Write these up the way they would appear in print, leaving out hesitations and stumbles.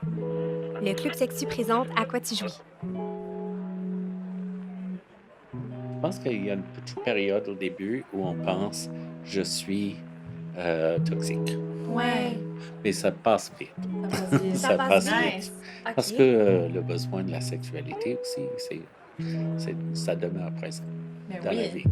Le Club Sexu présente À quoi tu jouis. Je pense qu'il y a une petite période au début où on pense: «Je suis, toxique», Ouais, mais ça passe vite. Ça passe vite. ça Ça passe passe vite. vite Nice. parce que, OK. le besoin de la sexualité aussi, ça demeure présent Mais dans la oui. vie.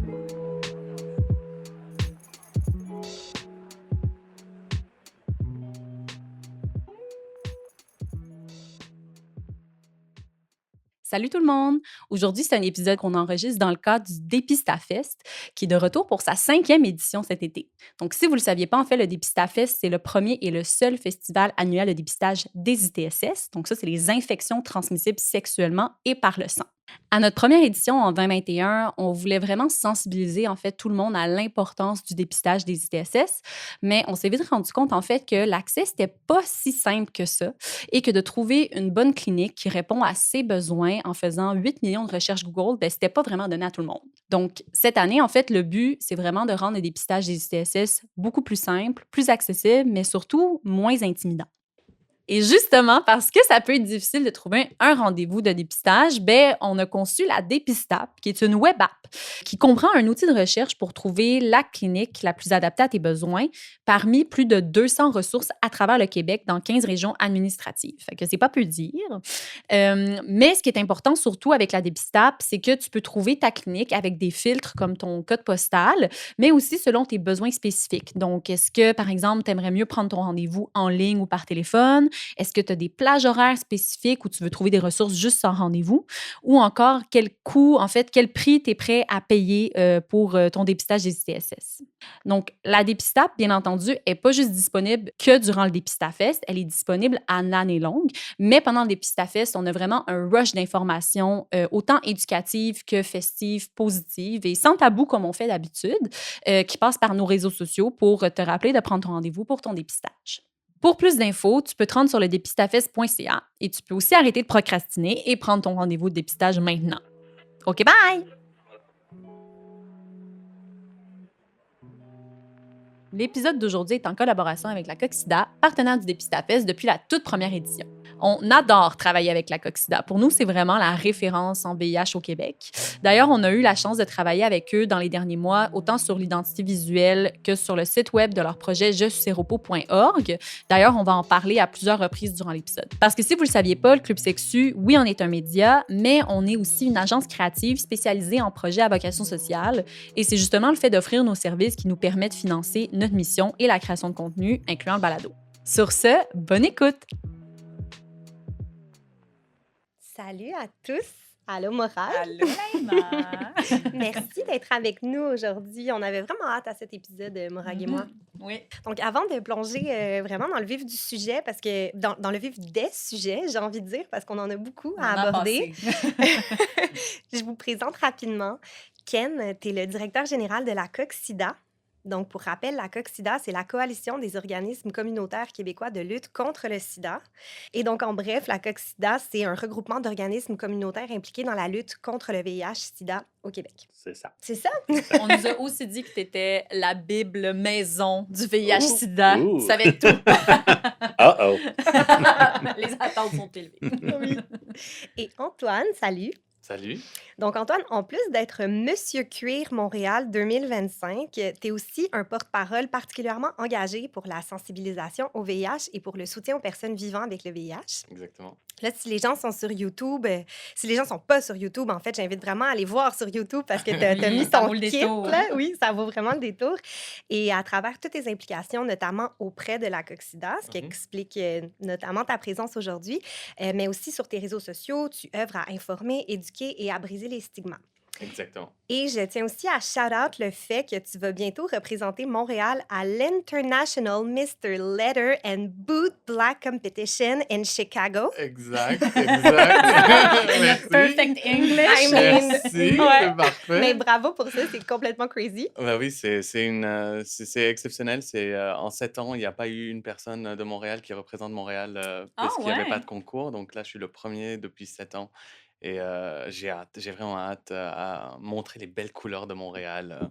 Salut tout le monde! Aujourd'hui, c'est un épisode qu'on enregistre dans le cadre du Dépistafest, qui est de retour pour sa 5e édition cet été. Donc, si vous ne le saviez pas, en fait, le Dépistafest, c'est le premier et le seul festival annuel de dépistage des ITSS. Donc, ça, c'est les infections transmissibles sexuellement et par le sang. À notre première édition en 2021, on voulait vraiment sensibiliser en fait tout le monde à l'importance du dépistage des ITSS, mais on s'est vite rendu compte en fait que l'accès c'était pas si simple que ça et que de trouver une bonne clinique qui répond à ses besoins en faisant 8 millions de recherches Google, ben, c'était pas vraiment donné à tout le monde. Donc cette année en fait le but c'est vraiment de rendre le dépistage des ITSS beaucoup plus simple, plus accessible, mais surtout moins intimidant. Et justement, parce que ça peut être difficile de trouver un rendez-vous de dépistage, ben, on a conçu la Dépistap, qui est une web app qui comprend un outil de recherche pour trouver la clinique la plus adaptée à tes besoins parmi plus de 200 ressources à travers le Québec dans 15 régions administratives. Fait que c'est pas peu dire. Mais ce qui est important surtout avec la Dépistap, c'est que tu peux trouver ta clinique avec des filtres comme ton code postal, mais aussi selon tes besoins spécifiques. Donc, est-ce que, par exemple, tu aimerais mieux prendre ton rendez-vous en ligne ou par téléphone? Est-ce que tu as des plages horaires spécifiques où tu veux trouver des ressources juste sans rendez-vous? Ou encore, quel coût, en fait, quel prix tu es prêt à payer pour ton dépistage des ITSS? Donc, la Dépistap, bien entendu, n'est pas juste disponible que durant le Dépistafest, elle est disponible à l'année longue. Mais pendant le Dépistafest, on a vraiment un rush d'informations, autant éducatives que festives, positives et sans tabou comme on fait d'habitude, qui passent par nos réseaux sociaux pour te rappeler de prendre ton rendez-vous pour ton dépistage. Pour plus d'infos, tu peux te rendre sur le dépistafest.ca et tu peux aussi arrêter de procrastiner et prendre ton rendez-vous de dépistage maintenant. OK, bye! L'épisode d'aujourd'hui est en collaboration avec la Coxida, partenaire du Dépistafest depuis la toute première édition. On adore travailler avec la Coxida. Pour nous, c'est vraiment la référence en VIH au Québec. D'ailleurs, on a eu la chance de travailler avec eux dans les derniers mois, autant sur l'identité visuelle que sur le site web de leur projet jesuseropo.org. D'ailleurs, on va en parler à plusieurs reprises durant l'épisode. Parce que si vous ne le saviez pas, le Club Sexu, oui, on est un média, mais on est aussi une agence créative spécialisée en projets à vocation sociale. Et c'est justement le fait d'offrir nos services qui nous permet de financer notre mission et la création de contenu, incluant le balado. Sur ce, bonne écoute! Salut à tous. Allô, Morale. Allô, Naïma! Merci d'être avec nous aujourd'hui. On avait vraiment hâte à cet épisode, Morag et moi. Oui. Donc, avant de plonger vraiment dans le vif du sujet, parce que dans le vif des sujets, j'ai envie de dire, parce qu'on en a beaucoup On à en a aborder, passé. je vous présente rapidement. Ken, tu es le directeur général de la Coxida. Donc, pour rappel, la Coxida, c'est la coalition des organismes communautaires québécois de lutte contre le sida. Et donc, en bref, la Coxida, c'est un regroupement d'organismes communautaires impliqués dans la lutte contre le VIH-sida au Québec. C'est ça, C'est ça? c'est ça. On nous a aussi dit que tu étais la Bible maison du Ouh! VIH-Sida. Tu Ouh! savais tout. Uh-oh! Les attentes sont élevées. Oui. Et Antoine, salut. Salut. Donc, Antoine, en plus d'être Monsieur Cuir Montréal 2025, tu es aussi un porte-parole particulièrement engagé pour la sensibilisation au VIH et pour le soutien aux personnes vivant avec le VIH. Exactement. Là, si les gens sont sur YouTube, si les gens sont pas sur YouTube, en fait, j'invite vraiment à aller voir sur YouTube parce que tu as Oui, mis ça ton vaut le kit, détour. là. Oui, ça vaut vraiment le détour. Et à travers toutes tes implications, notamment auprès de la Coxida, ce qui explique notamment ta présence aujourd'hui, mais aussi sur tes réseaux sociaux, tu œuvres à informer, éduquer et à briser les stigmas. Exactement. Et je tiens aussi à shout-out le fait que tu vas bientôt représenter Montréal à l'International Mr. Leather and Boot Black Competition in Chicago. Exact, exact. Merci. Perfect English. I mean, Merci, ouais. c'est parfait. Mais bravo pour ça, c'est complètement crazy. Bah oui, c'est exceptionnel. En 7 ans, il n'y a pas eu une personne de Montréal qui représente Montréal Ah parce qu'il n'y avait pas ouais. de concours. Donc là, je suis le premier depuis 7 ans. Et j'ai vraiment hâte à montrer les belles couleurs de Montréal à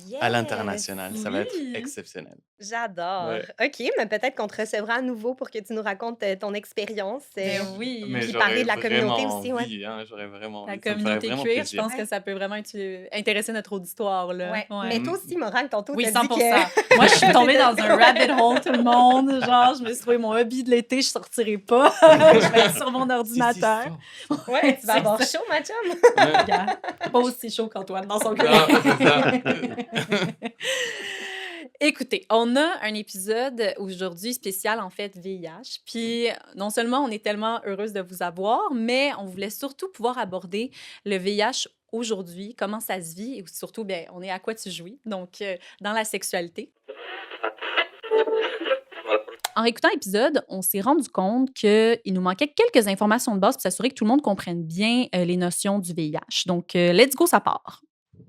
Yes! l'international. Ça va être Oui. exceptionnel. J'adore. Ouais. OK, mais peut-être qu'on te recevra à nouveau pour que tu nous racontes, ton expérience, Ben oui. Mais puis parler j'aurais de la communauté vraiment aussi, ouais. envie, hein, j'aurais vraiment La envie. Ça me ferait communauté vraiment cuir, je plaisir. pense que Ouais. ça peut vraiment intéresser notre auditoire, là. Ouais. Ouais. Mais toi Mm. aussi, Morane, tantôt, Oui, t'as 100 dit que Moi, je suis tombée dans un rabbit hole, tout le monde. Genre, je me suis trouvé mon hobby de l'été, je sortirai pas. Je vais être sur mon Si, si, ordinateur. sors. ouais, tu vas C'est avoir ça. chaud, ma chum. Ouais. Regarde, pas aussi chaud qu'Antoine dans son Non, cas. c'est ça. Écoutez, on a un épisode aujourd'hui spécial, en fait, VIH. Puis, non seulement on est tellement heureuse de vous avoir, mais on voulait surtout pouvoir aborder le VIH aujourd'hui, comment ça se vit et surtout, bien, on est à quoi tu jouis, donc dans la sexualité. En écoutant l'épisode, on s'est rendu compte qu'il nous manquait quelques informations de base pour s'assurer que tout le monde comprenne bien les notions du VIH. Donc, let's go, ça part.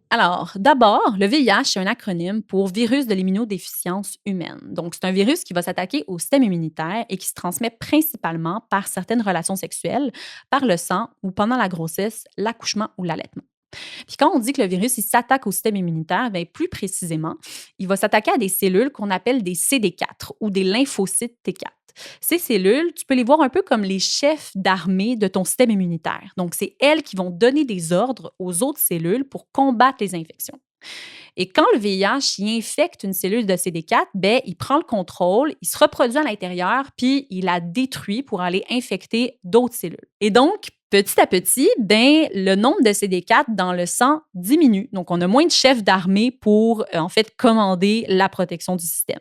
Alors, d'abord, le VIH, c'est un acronyme pour virus de l'immunodéficience humaine. Donc, c'est un virus qui va s'attaquer au système immunitaire et qui se transmet principalement par certaines relations sexuelles, par le sang ou pendant la grossesse, l'accouchement ou l'allaitement. Puis quand on dit que le virus il s'attaque au système immunitaire, bien, plus précisément, il va s'attaquer à des cellules qu'on appelle des CD4 ou des lymphocytes T4. Ces cellules, tu peux les voir un peu comme les chefs d'armée de ton système immunitaire. Donc, c'est elles qui vont donner des ordres aux autres cellules pour combattre les infections. Et quand le VIH y infecte une cellule de CD4, ben, il prend le contrôle, il se reproduit à l'intérieur, puis il la détruit pour aller infecter d'autres cellules. Et donc, petit à petit, ben, le nombre de CD4 dans le sang diminue. Donc, on a moins de chefs d'armée pour, en fait, commander la protection du système.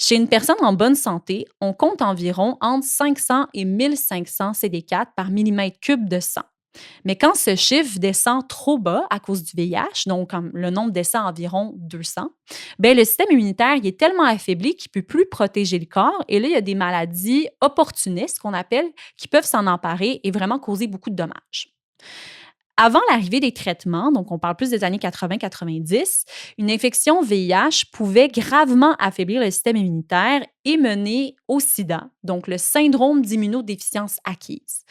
Chez une personne en bonne santé, on compte environ entre 500 et 1500 CD4 par millimètre cube de sang. Mais quand ce chiffre descend trop bas à cause du VIH, donc comme le nombre descend à environ 200, ben le système immunitaire il est tellement affaibli qu'il ne peut plus protéger le corps. Et là, il y a des maladies opportunistes qu'on appelle qui peuvent s'en emparer et vraiment causer beaucoup de dommages. Avant l'arrivée des traitements, donc on parle plus des années 80-90, une infection VIH pouvait gravement affaiblir le système immunitaire et mener au sida, donc le syndrome d'immunodéficience acquise.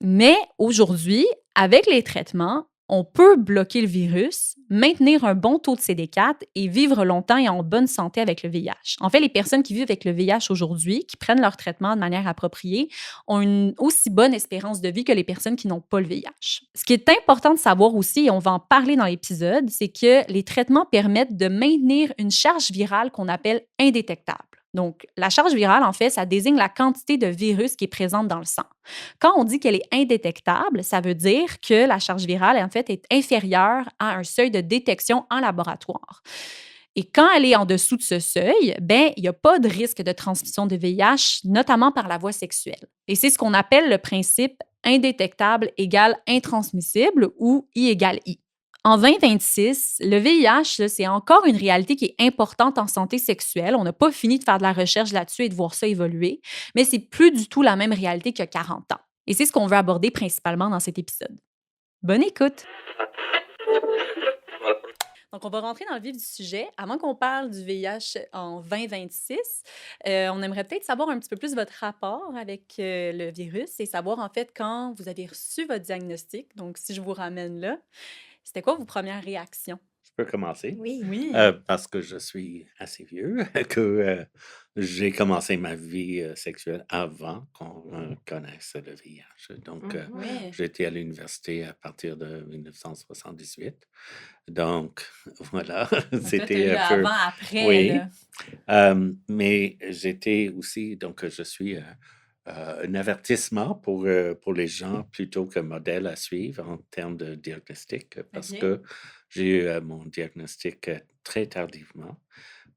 Mais aujourd'hui, avec les traitements, on peut bloquer le virus, maintenir un bon taux de CD4 et vivre longtemps et en bonne santé avec le VIH. En fait, les personnes qui vivent avec le VIH aujourd'hui, qui prennent leur traitement de manière appropriée, ont une aussi bonne espérance de vie que les personnes qui n'ont pas le VIH. Ce qui est important de savoir aussi, et on va en parler dans l'épisode, c'est que les traitements permettent de maintenir une charge virale qu'on appelle indétectable. Donc, la charge virale, en fait, ça désigne la quantité de virus qui est présente dans le sang. Quand on dit qu'elle est indétectable, ça veut dire que la charge virale, en fait, est inférieure à un seuil de détection en laboratoire. Et quand elle est en dessous de ce seuil, ben, il n'y a pas de risque de transmission de VIH, notamment par la voie sexuelle. Et c'est ce qu'on appelle le principe indétectable égale intransmissible ou I égale I. En 2026, le VIH, là, c'est encore une réalité qui est importante en santé sexuelle. On n'a pas fini de faire de la recherche là-dessus et de voir ça évoluer, mais c'est plus du tout la même réalité qu'il y a 40 ans. Et c'est ce qu'on veut aborder principalement dans cet épisode. Bonne écoute! Donc, on va rentrer dans le vif du sujet. Avant qu'on parle du VIH en 2026, on aimerait peut-être savoir un petit peu plus votre rapport avec le virus et savoir, en fait, quand vous avez reçu votre diagnostic. Donc, si je vous ramène là, c'était quoi vos premières réactions? Je peux commencer. Oui. Oui. Parce que je suis assez vieux, que j'ai commencé ma vie sexuelle avant qu'on connaisse le VIH. Donc, Mhm. Oui. j'étais à l'université à partir de 1978. Donc, voilà, Donc là, tu as eu c'était le un peu... avant-après, Oui. là. Mais j'étais aussi, donc je suis un avertissement pour les gens plutôt que modèle à suivre en termes de diagnostic, parce OK. que j'ai eu mon diagnostic très tardivement,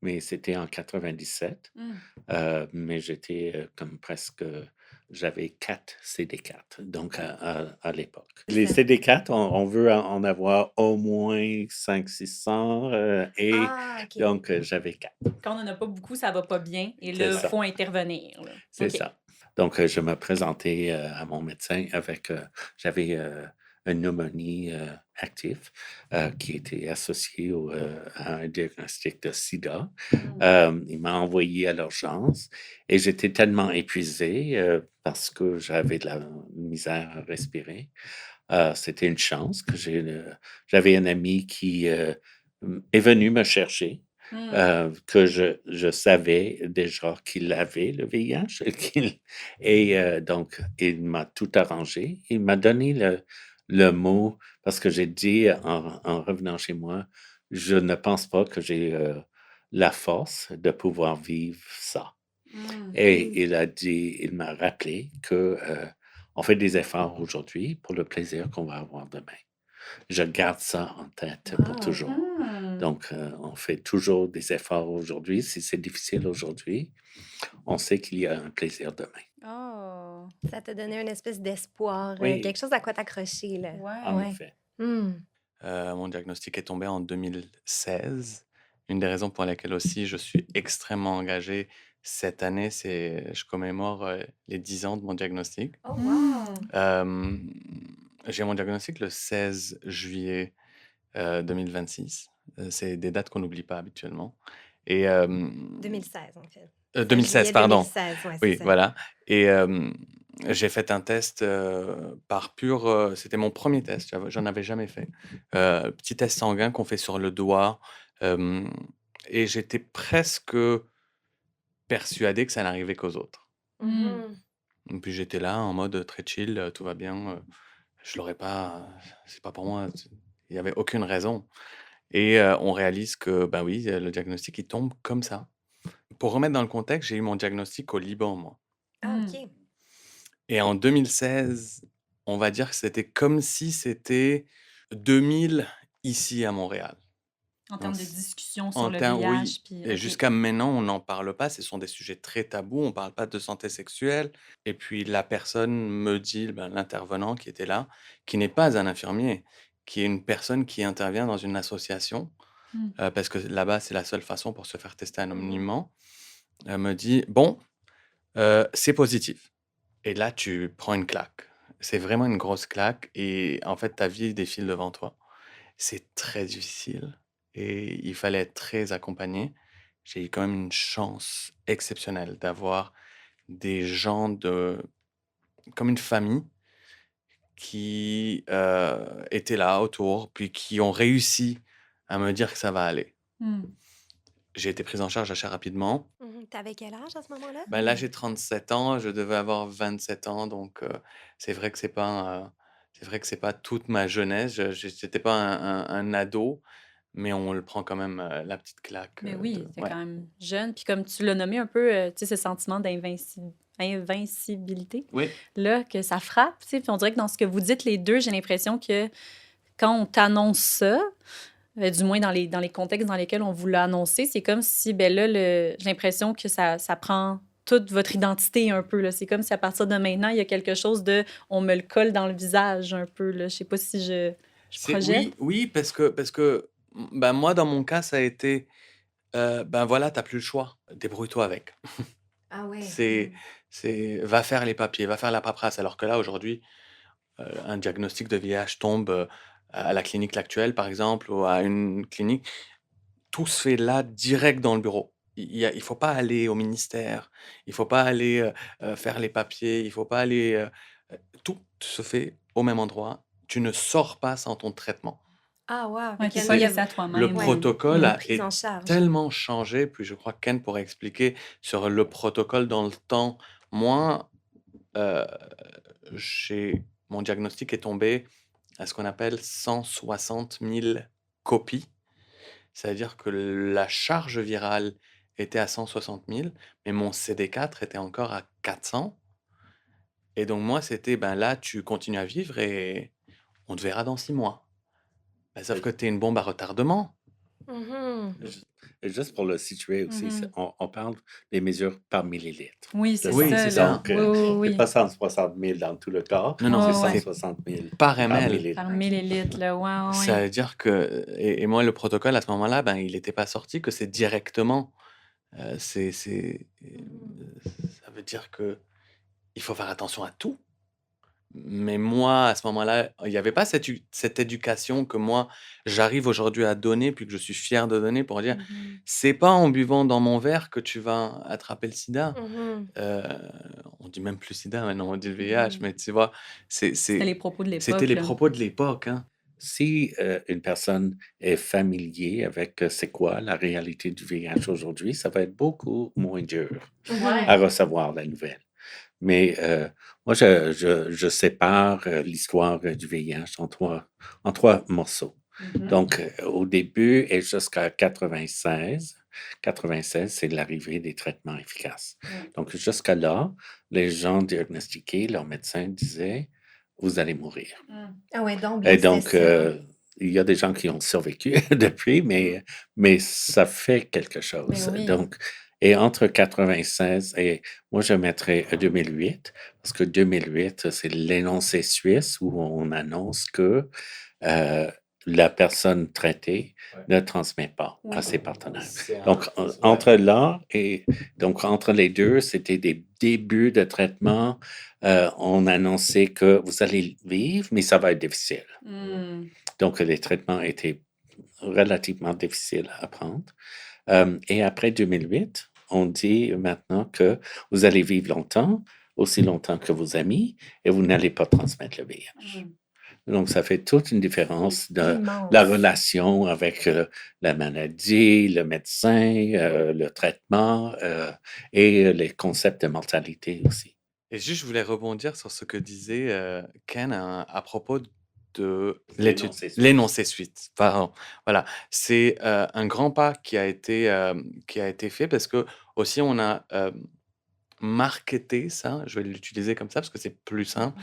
mais c'était en 97, mais j'étais comme presque, j'avais 4 CD4, donc à l'époque. Les C'est- CD4, on veut en avoir au moins 500-600, et Ah, OK. donc j'avais 4. Quand on n'en a pas beaucoup, ça va pas bien. Et C'est là, il ça. faut intervenir, là. C'est OK. ça. Donc, je me présentais à mon médecin avec, j'avais une pneumonie active qui était associée à un diagnostic de sida. Il m'a envoyé à l'urgence et j'étais tellement épuisé parce que j'avais de la misère à respirer. C'était une chance que j'avais un ami qui est venu me chercher. Mmh. que je savais déjà qu'il avait le VIH donc il m'a tout arrangé. Il m'a donné le mot parce que j'ai dit en revenant chez moi: «Je ne pense pas que j'ai, la force de pouvoir vivre ça». Mmh. Et il m'a rappelé que, on fait des efforts aujourd'hui pour le plaisir qu'on va avoir demain. Je garde ça en tête pour Wow! toujours. Mmh. Donc, on fait toujours des efforts aujourd'hui. Si c'est difficile aujourd'hui, on sait qu'il y a un plaisir demain. Oh! Ça t'a donné une espèce d'espoir, Oui, quelque chose à quoi t'accrocher, là. en Ouais. Ouais. effet. Mmh. Mon diagnostic est tombé en 2016. Une des raisons pour lesquelles aussi je suis extrêmement engagé cette année, c'est je commémore, les 10 ans de mon diagnostic. Oh wow! Mmh. Hem, j'ai mon diagnostic le 16 juillet, 2026. C'est des dates qu'on n'oublie pas habituellement et 2016 en fait. 2016 Juillet pardon. 2016, ouais, c'est Oui, ça. voilà et j'ai fait un test, par pur, c'était mon premier test, j'en avais jamais fait. Petit test sanguin qu'on fait sur le doigt, hem et j'étais presque persuadé que ça n'arrivait qu'aux autres. Mmh. Mmh. Et puis j'étais là en mode, très chill, tout va bien, je l'aurais pas, c'est pas pour moi, il y avait aucune raison et on réalise que, bah, oui, le diagnostic, il tombe comme ça. Pour remettre dans le contexte, j'ai eu mon diagnostic au Liban, moi. Ah Mmh. OK. Et en 2016, on va dire que c'était comme si c'était 2000 ici à Montréal. En On termes de s discussion sur En le termes oui VIH, puis et OK. jusqu'à maintenant, on n'en parle pas, ce sont des sujets très tabous, on parle pas de santé sexuelle et puis la personne me dit, ben, l'intervenant qui était là, qui n'est pas un infirmier, qui est une personne qui intervient dans une association, Mmh. parce que là-bas, c'est la seule façon pour se faire tester Mmh. anonymement. Elle me dit: «Bon, c'est positif». Et là, tu prends une claque. C'est vraiment une grosse claque et en fait, ta vie défile devant toi. C'est très difficile et il fallait être très accompagné. J'ai eu quand même une chance exceptionnelle d'avoir des gens comme une famille qui, étaient là autour, puis qui ont réussi à me dire que ça va aller. Mmh. J'ai été prise en charge assez rapidement. Mmh. Tu quel âge à ce moment-là? Ben là, Mmh. j'ai 37 ans, je devais avoir 27 ans, donc c'est vrai que c'est vrai que c'est pas toute ma jeunesse. J'étais pas un ado, mais on le prend quand même, la petite claque, Mais de oui, tu ouais. quand même jeune. Puis comme tu l'as nommé un peu, tu sais, ce sentiment invincibilité, Oui. là, que ça frappe, tu sais. Puis on dirait que dans ce que vous dites les 2, j'ai l'impression que quand on t'annonce ça, du moins dans les contextes dans lesquels on vous l'a annoncé, c'est comme si, ben là, j'ai l'impression que ça prend toute votre identité un peu, là. C'est comme si à partir de maintenant, il y a quelque chose de on me le colle dans le visage un peu, là. Je sais pas si je C'est projette. oui, oui, parce que, ben, moi, dans mon cas, ça a été, ben, voilà, t'as plus le choix, débrouille-toi avec. Ah ouais. C'est Mmh. va faire les papiers, va faire la paperasse. Alors que là, aujourd'hui, un diagnostic de VIH tombe, à la clinique L'Actuelle, par exemple, ou à une clinique. Tout se fait là, direct dans le bureau. Il faut pas aller au ministère, il faut pas aller, faire les papiers, il faut pas aller, tout se fait au même endroit. Tu ne sors pas sans ton traitement. Ah wow! Fait Ouais, tu qu'il pas y a C'est laissé à le toi-même. ouais, il y a protocole une a prise en est charge. tellement changé, puis je crois que Ken pourrait expliquer sur le protocole dans le temps. Moi, heu, j'ai mon diagnostic est tombé à ce qu'on appelle 160 000 copies. C'est-à-dire que la charge virale était à 160 000, mais mon CD4 était encore à 400 et donc moi, c'était: «Ben, là, tu continues à vivre et on te verra dans 6 mois». Bah, sauf Et que tu es une bombe à retardement. Mmh. ju et juste pour le situer aussi, Mmh. on parle des mesures par millilitre Oui, de c'est Oui, sang. ça, c'est là. ça. Donc, Oui, oui, c'est oui. pas 160 000 dans tout le corps, Non, c'est non, Ouais, ouais. 160 000 par par ml. millilitre. Par OK. millilitre, là. Ouais, ouais, Ça ouais. veut dire que et moi, le protocole à ce moment-là, ben, il était pas sorti, que c'est directement, Mmh. ça veut dire que il faut faire attention à tout. Mais moi, à ce moment-là, il y avait pas cette éducation que moi, j'arrive aujourd'hui à donner, puis que je suis fier de donner pour dire: Mmh. «C'est pas en buvant dans mon verre que tu vas attraper le sida». Mmh. Heu, on dit même plus sida maintenant, on dit le VIH, Mmh. mais tu vois? C'était C'est les propos de c'était l'époque, les là. propos de l'époque, hein. si une personne est familier avec c'est quoi la réalité du VIH aujourd'hui, ça va être beaucoup moins dur à Ouais. recevoir la nouvelle. Mais moi, je sépare l'histoire du VIH en trois morceaux. Donc, au début et jusqu'à 96, c'est l'arrivée des traitements efficaces. Donc, jusqu'à là, les gens diagnostiqués, leurs médecins disaient, vous allez mourir. Ah ouais, Et d'emblée, c'était donc, ça. il y a des gens qui ont survécu depuis, mais ça fait quelque Mais chose. oui. Donc, et entre 96 et moi, je mettrais 2008, parce que 2008, c'est l'énoncé suisse où on annonce que euh, la personne traitée ne transmet pas à Oui. ses partenaires. C'est Donc, entre là et donc entre les deux, c'était des débuts de traitement. On annonçait que vous allez vivre, mais ça va être difficile. Donc, les traitements étaient relativement difficiles à prendre. Et après 2008, on dit maintenant que vous allez vivre longtemps, aussi longtemps que vos amis, et vous n'allez pas transmettre le VIH. Donc, ça fait toute une différence de la Immense. relation avec la maladie, le médecin, le traitement et les concepts de mortalité aussi. Et juste, je voulais rebondir sur ce que disait Ken à propos de L'énoncé suisse. l'énoncé suite. Pardon. Voilà, c'est un grand pas qui a été fait parce que aussi on a marketé ça, je vais l'utiliser comme ça parce que c'est plus simple,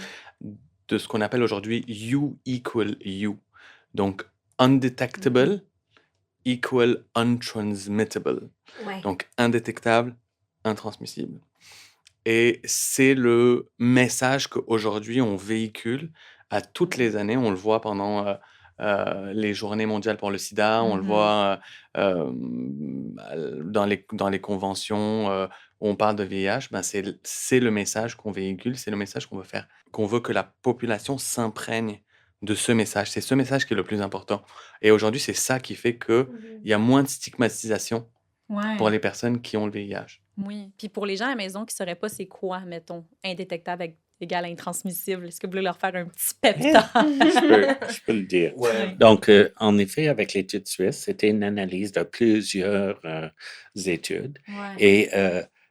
de ce qu'on appelle aujourd'hui You equal You. Donc, undetectable equal untransmittable. Ouais. Donc, indétectable, intransmissible. Et c'est le message qu'aujourd'hui on véhicule à toutes les années. On le voit pendant les journées mondiales pour le sida, on le voit dans les conventions où on parle de VIH. Ben c'est le message qu'on véhicule, c'est le message qu'on veut faire, qu'on veut que la population s'imprègne de ce message. C'est ce message qui est le plus important. Et aujourd'hui, c'est ça qui fait qu'il y a moins de stigmatisation pour Ouais. les personnes qui ont le VIH. Oui. Puis pour les gens à la maison qui ne sauraient pas c'est quoi, mettons, indétectable égale intransmissible, est-ce que vous voulez leur faire un petit pep talk? Je peux le dire. Ouais. Donc, en effet, avec l'étude suisse, c'était une analyse de plusieurs études. Ouais. Et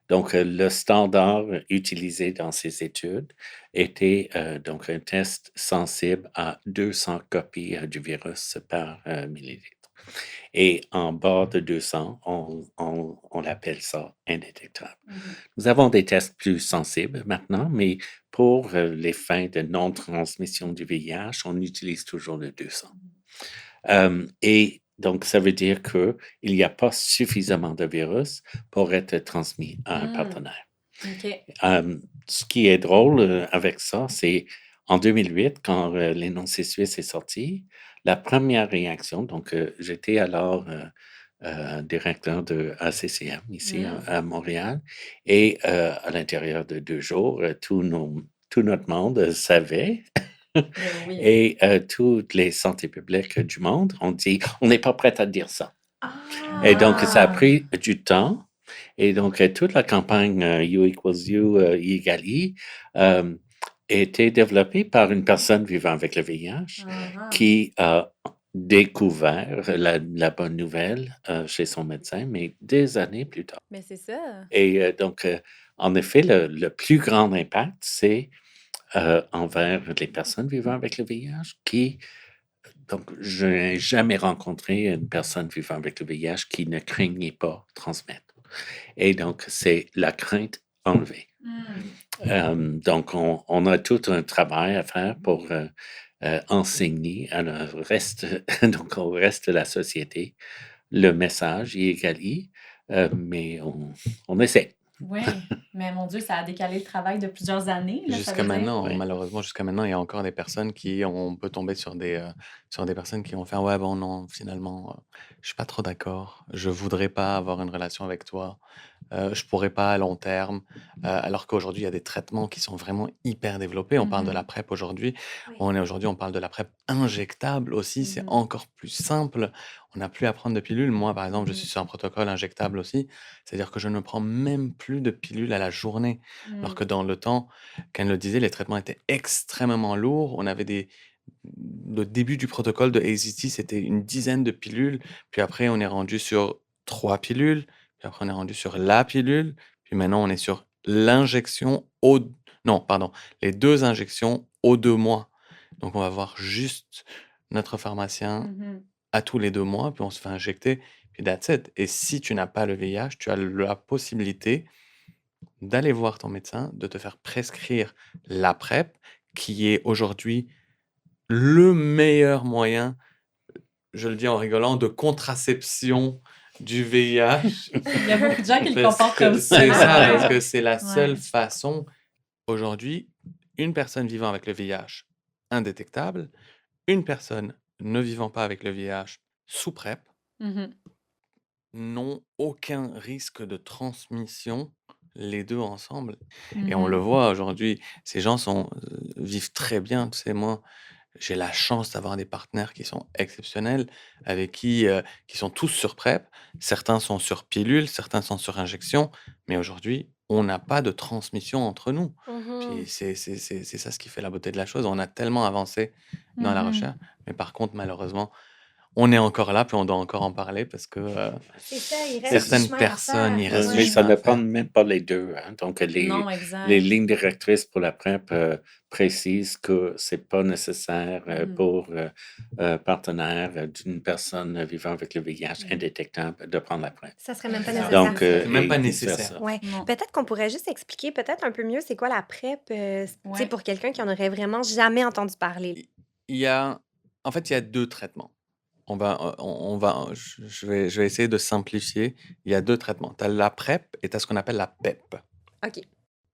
donc, le standard utilisé dans ces études était donc un test sensible à 200 copies du virus par millilitre. Et en bas de 200, on l'appelle ça indétectable. Nous avons des tests plus sensibles maintenant, mais pour les fins de non-transmission du VIH, on utilise toujours le 200. Et donc, ça veut dire qu'il n'y a pas suffisamment de virus pour être transmis à un partenaire. OK. Ce qui est drôle avec ça, c'est en 2008, quand l'énoncé suisse est sorti, la première réaction, donc j'étais alors directeur de ACCM ici à Montréal, et à l'intérieur de 2 jours, tout notre monde savait Ben oui. et toutes les santé publiques du monde ont dit, on n'est pas prêt à dire ça. Et donc, ça a pris du temps. Et donc, toute la campagne You equals You, I égale I, a été développée par une personne vivant avec le VIH qui a découvert la bonne nouvelle chez son médecin, mais des années plus tard. Mais c'est ça. Et donc, en effet, le plus grand impact, c'est envers les personnes vivant avec le VIH qui... Donc, je n'ai jamais rencontré une personne vivant avec le VIH qui ne craignait pas transmettre. Et donc, c'est la crainte enlevée. Donc, on a tout un travail à faire pour enseigner à donc au reste de la société le message I égale I, mais on essaie. Oui, mais mon Dieu, ça a décalé le travail de plusieurs années, là, ça Jusqu'à veut dire. maintenant, Ouais. malheureusement, jusqu'à maintenant, il y a encore des personnes on peut tomber sur des personnes qui vont faire ouais, bon, non, finalement, je suis pas trop d'accord, je voudrais pas avoir une relation avec toi, je pourrais pas à long terme, alors qu'aujourd'hui, il y a des traitements qui sont vraiment hyper développés. On parle de la PrEP aujourd'hui, on parle de la PrEP injectable aussi, c'est encore plus simple. On n'a plus à prendre de pilules. Moi, par exemple, je suis sur un protocole injectable aussi, c'est-à-dire que je ne prends même plus de pilules à la journée, alors que dans le temps, Ken le disait, les traitements étaient extrêmement lourds. On avait des le début du protocole de AZT, c'était une dizaine de pilules. Puis après, on est rendu sur 3 pilules. Puis après, on est rendu sur la pilule. Puis maintenant, on est sur l'injection au... Non, pardon, les 2 injections aux 2 mois. Donc, on va voir juste notre pharmacien Mhm. à tous les 2 mois, puis on se fait injecter, puis that's it. Et si tu n'as pas le VIH, tu as la possibilité d'aller voir ton médecin, de te faire prescrire la PrEP, qui est aujourd'hui le meilleur moyen, je le dis en rigolant, de contraception du VIH. Il y a beaucoup de gens qui le Parce comportent que comme ça. c'est ça, parce que c'est la seule Ouais. façon. Aujourd'hui, une personne vivant avec le VIH indétectable, une personne ne vivant pas avec le VIH sous PrEP, Mhm. n'ont aucun risque de transmission, les 2 ensemble. Et on le Mhm. voit aujourd'hui, ces gens vivent très bien. Tu sais, moi, j'ai la chance d'avoir des partenaires qui sont exceptionnels, avec qui sont tous sur PrEP. Certains sont sur pilule, certains sont sur injection, mais aujourd'hui, on n'a pas de transmission entre nous. Puis Mhm. c'est ça ce qui fait la beauté de la chose. On a tellement avancé dans la Mhm. recherche, mais par contre, malheureusement, on est encore là, puis on doit encore en parler parce que C'est ça, il reste du certaines chemin à personnes, il faire. reste du Mais ça chemin ne à faire. prend même pas les 2, hein. Donc Non, les exact. lignes directrices pour la PrEP, précisent que c'est pas nécessaire, Mhm. pour, partenaire, d'une personne vivant avec le VIH Mhm. indétectable de prendre la PrEP. Ça serait même pas Exact. nécessaire, Donc, ça. C'est même et pas vice nécessaire. versa. Ouais. Non. Peut-être qu'on pourrait juste expliquer peut-être un peu mieux c'est quoi la PrEP, tu sais, Ouais. pour quelqu'un qui en aurait vraiment jamais entendu parler. Il y a, en fait, il y a 2 traitements. Je vais essayer de simplifier. Il y a 2 traitements. Tu as la PrEP et tu as ce qu'on appelle la PEP. OK.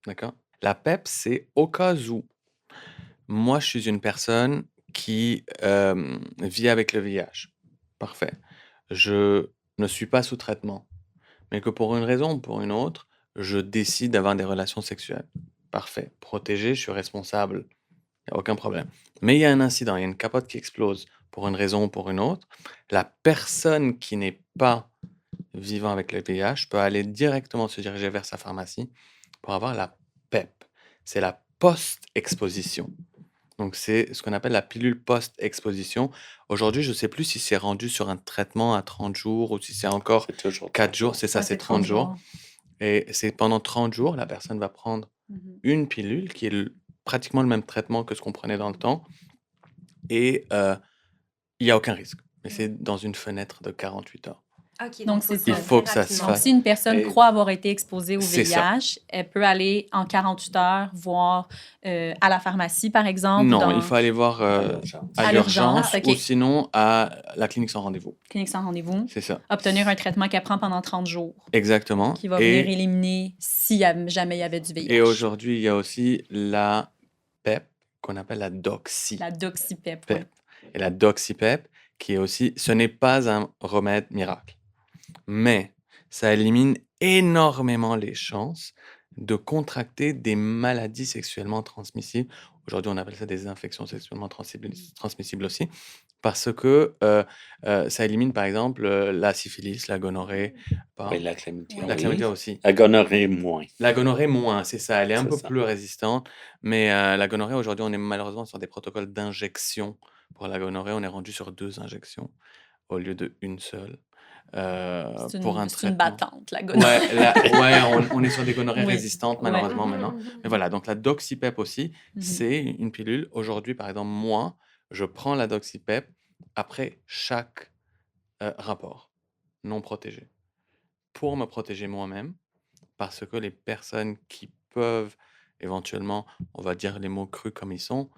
D'accord? La PEP, c'est au cas où moi, je suis une personne qui vit avec le VIH. Parfait. Je ne suis pas sous traitement, mais que pour une raison ou pour une autre, je décide d'avoir des relations sexuelles. Parfait. Protégé, je suis responsable. Il n'y a aucun problème. Mais il y a un incident, il y a une capote qui explose pour une raison ou pour une autre. La personne qui n'est pas vivant avec le VIH peut aller directement se diriger vers sa pharmacie pour avoir la PEP. C'est la post-exposition. Donc, c'est ce qu'on appelle la pilule post-exposition. Aujourd'hui, je ne sais plus si c'est rendu sur un traitement à 30 jours ou si c'est encore C'est toujours 4 30 jours. jours. C'est ça, Ouais, c'est c'est 30 30 jours. jours. Et c'est pendant 30 jours, la personne va prendre Mhm. une pilule qui est pratiquement le même traitement que ce qu'on prenait dans le temps. Et il n'y a aucun risque. Mais Ouais. c'est dans une fenêtre de 48 heures. OK, Donc, donc faut c'est le Il ça. prendre faut très que ça se rapidement. Donc, fasse. si une personne Et croit avoir été exposée au c'est ça. VIH, elle peut aller en 48 heures voir à la pharmacie, par exemple, ou Non, il dans faut aller voir À l'urgence. à à l'urgence. l'urgence ou OK. sinon à la clinique sans rendez-vous. Clinique sans rendez-vous. C'est ça. Obtenir un traitement qu'elle prend pendant 30 jours, Exactement. qui va venir Et, éliminer si jamais il y avait du et VIH. aujourd'hui, il y a aussi la PEP qu'on appelle la Doxy La doxypep, oui. PEP. Et la DoxyPEP, qui est aussi, ce n'est pas un remède miracle, mais ça élimine énormément les chances de contracter des maladies sexuellement transmissibles. Aujourd'hui, on appelle ça des infections sexuellement transmissibles aussi, parce que ça élimine par exemple la syphilis, la gonorrhée, Oui, la chlamydia, la oui. chlamydia aussi. La gonorrhée, moins. La gonorrhée, moins, c'est ça, elle est un C'est peu ça. plus résistante, mais la gonorrhée, aujourd'hui, on est malheureusement sur des protocoles d'injection. Pour la gonorrhée, on est rendu sur 2 injections au lieu de une seule pour un C'est une traitement. battante, la gonorrhée. Ouais, on est sur des gonorrhées Oui. résistantes Ouais. malheureusement maintenant. Mais voilà, donc la Doxypep aussi, Mhm. c'est une pilule. Aujourd'hui, par exemple, moi, je prends la Doxypep après chaque rapport non protégé pour me protéger moi-même, parce que les personnes qui peuvent éventuellement, on va dire les mots crus comme ils sont,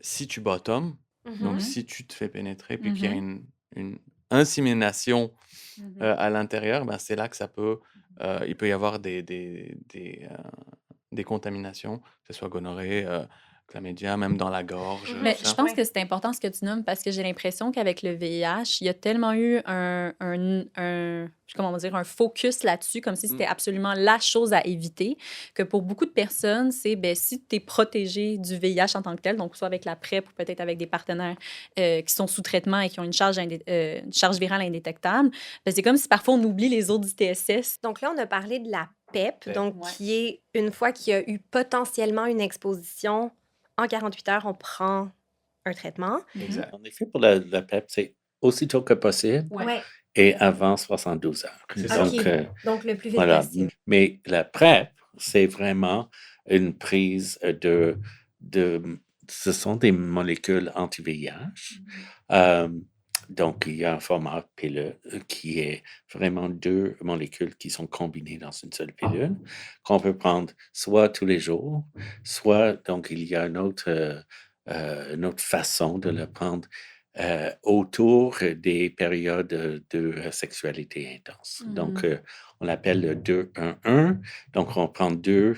si tu bottomes, donc Mhm. si tu te fais pénétrer, puis qu'il y a Mhm. une insémination Mhm. à l'intérieur, ben, c'est là que il peut y avoir des contaminations, que ce soit gonorrhée, chlamydia, même dans la gorge, Mais tout je ça. pense Ouais. que c'est important ce que tu nommes parce que j'ai l'impression qu'avec le VIH, il y a tellement eu comment on va dire, un focus là-dessus, comme si c'était absolument la chose à éviter, que pour beaucoup de personnes, c'est ben, si tu es protégé du VIH en tant que tel, donc soit avec la PrEP ou peut-être avec des partenaires qui sont sous traitement et qui ont une charge virale indétectable, ben, c'est comme si parfois on oublie les autres ITSS. Donc là, on a parlé de la PEP, PEP. donc Ouais. qui est une fois qu'il y a eu potentiellement une exposition, en 48 heures, on prend un traitement. Exact. En effet, pour la PrEP, c'est aussitôt que possible Ouais. Ouais. et avant 72 heures. C'est ça. OK. Donc, Donc, le plus vite voilà. possible. Mais la PrEP, c'est vraiment une prise ce sont des molécules anti-VIH. Euh, donc, il y a un format pilule qui est vraiment 2 molécules qui sont combinées dans une seule pilule, qu'on peut prendre soit tous les jours, soit, donc, il y a une autre façon de le prendre autour des périodes de sexualité intense. Donc, on l'appelle le 2-1-1. Donc, on prend 2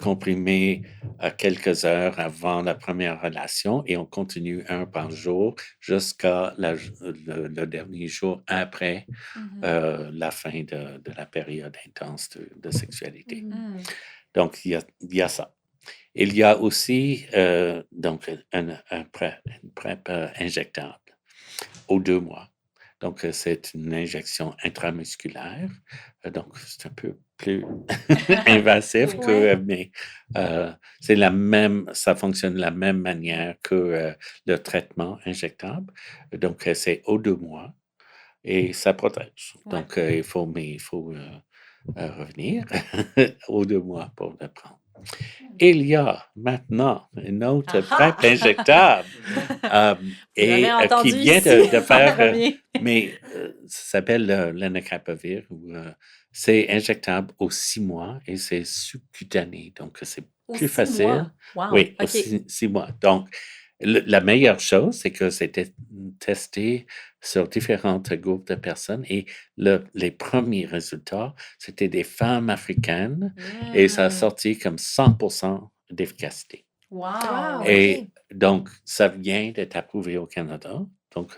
comprimés à quelques heures avant la première relation et on continue 1 par jour jusqu'à le dernier jour après la fin de la période intense de sexualité. Donc, il y a ça. Il y a aussi donc une PrEP injectable aux 2 mois. Donc, c'est une injection intramusculaire. Donc, c'est un peu plus invasif Ouais. mais ça fonctionne de la même manière que le traitement injectable. Donc, c'est aux 2 mois et ça protège. Ouais. Donc, il faut revenir aux 2 mois pour le prendre. Il y a maintenant une autre PrEP injectable Vous l'avez qui entendu vient ici de en faire, premier. mais ça s'appelle lenacapavir. C'est injectable aux 6 mois et c'est subcutané, donc c'est Aux plus 6 facile. mois. Wow. Oui, aux OK. 6 mois. Donc, la meilleure chose, c'est que c'était testé sur différentes groupes de personnes et les premiers résultats, c'était des femmes africaines et ça a sorti comme 100% d'efficacité. Wow. Wow, Et OK. donc, ça vient d'être approuvé au Canada. Donc,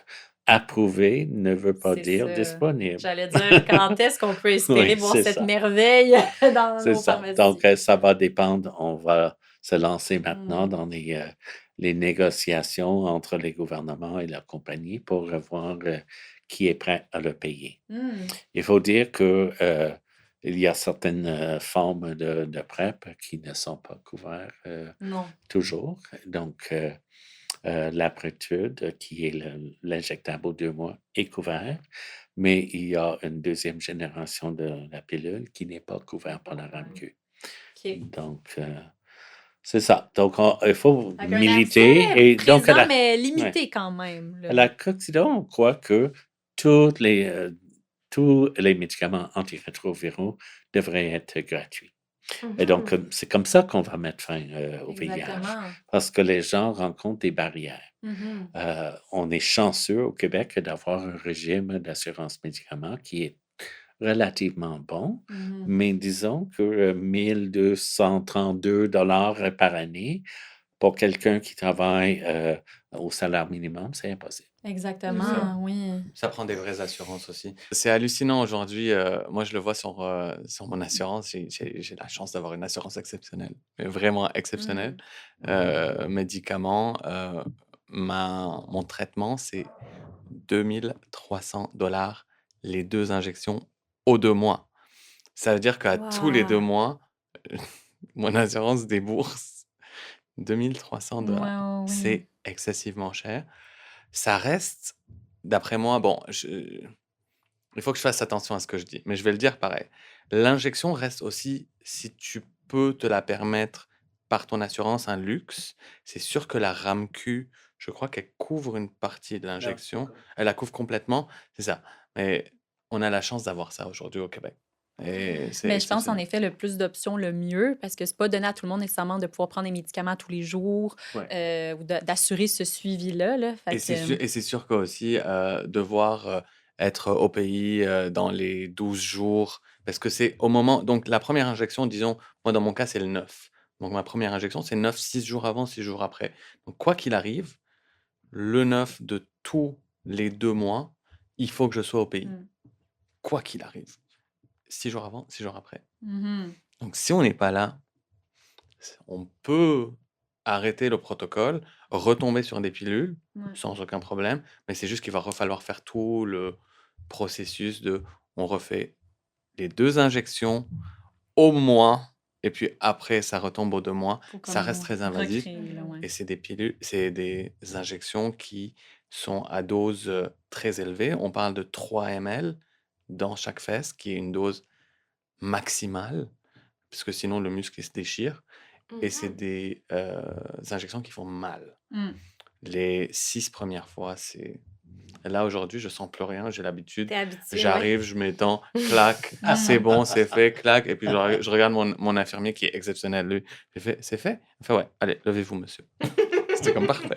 approuvé ne veut pas C'est dire ça. disponible. J'allais dire, quand est-ce qu'on peut espérer Oui, voir c'est cette ça. merveille dans C'est nos ça. pharmacies? Donc, ça va dépendre. On va se lancer maintenant dans les négociations entre les gouvernements et la compagnie pour voir qui est prêt à le payer. Il faut dire que il y a certaines formes de PrEP qui ne sont pas couvertes Non. toujours. Donc, l'aptitude, qui est l'injectable aux 2 mois, est couvert, mais il y a une deuxième génération de la pilule qui n'est pas couverte par la RAMQ. OK. Donc, c'est ça. Donc, il faut Avec un militer. accès Et donc, présent, mais ouais. limité quand même. À la Coccido, on croit que tous les médicaments antirétroviraux devraient être gratuits. Et donc, c'est comme ça qu'on va mettre fin au VIH, Exactement. parce que les gens rencontrent des barrières. On est chanceux au Québec d'avoir un régime d'assurance médicaments qui est relativement bon, mais disons que 1232 $ par année pour quelqu'un qui travaille au salaire minimum, c'est impossible. Exactement, oui. Ça prend des vraies assurances aussi. C'est hallucinant aujourd'hui. Moi, je le vois sur mon assurance. J'ai la chance d'avoir une assurance exceptionnelle, mais vraiment exceptionnelle. Médicaments, mon traitement, c'est 2300 $ les 2 injections aux 2 mois. Ça veut dire qu'à tous les 2 Wow. mois, mon assurance débourse 2300 $. Ouais, oui. C'est excessivement cher. Ça reste, d'après moi, bon, il faut que je fasse attention à ce que je dis, mais je vais le dire pareil. L'injection reste aussi, si tu peux te la permettre par ton assurance, un luxe. C'est sûr que la RAMQ, je crois qu'elle couvre une partie de l'injection. Elle la couvre complètement, c'est ça. Mais on a la chance d'avoir ça aujourd'hui au Québec. Et c'est Mais je pense en exceptionnel. effet, le plus d'options, le mieux, parce que c'est pas donné à tout le monde nécessairement de pouvoir prendre des médicaments tous les jours ou d'assurer ce suivi-là. Là. Fait Et que, c'est sûr qu'aussi, devoir être au pays dans les 12 jours, parce que c'est au moment. Donc, la première injection, disons, moi, dans mon cas, c'est le 9. Donc, ma première injection, c'est 9, 6 jours avant, 6 jours après. Donc, quoi qu'il arrive, le 9 de tous les 2 mois, il faut que je sois au pays. Quoi qu'il arrive. 6 jours avant, 6 jours après. Donc, si on n'est pas là, on peut arrêter le protocole, retomber sur des pilules sans aucun problème, mais c'est juste qu'il va falloir faire tout le processus on refait les 2 injections au mois et puis après, ça retombe aux 2 mois. Faut Ça comme reste très invasif recréer, là, ouais. et c'est des pilules, c'est des injections qui sont à dose, très élevée. On parle de 3 ml dans chaque fesse, qui est une dose maximale, parce que sinon le muscle, il se déchire et c'est Mhm. des, injections qui font mal. Mmh. Les 6 premières fois, c'est là, aujourd'hui, je sens plus rien, j'ai l'habitude. T'es habitué, ouais. J'arrive, je m'étends, clac, c'est Mmh. bon, c'est fait, clac et puis je regarde mon infirmier qui est exceptionnel, lui. J'ai fait: «C'est fait?» Il fait: «Ouais, allez, levez-vous monsieur». C'était comme parfait.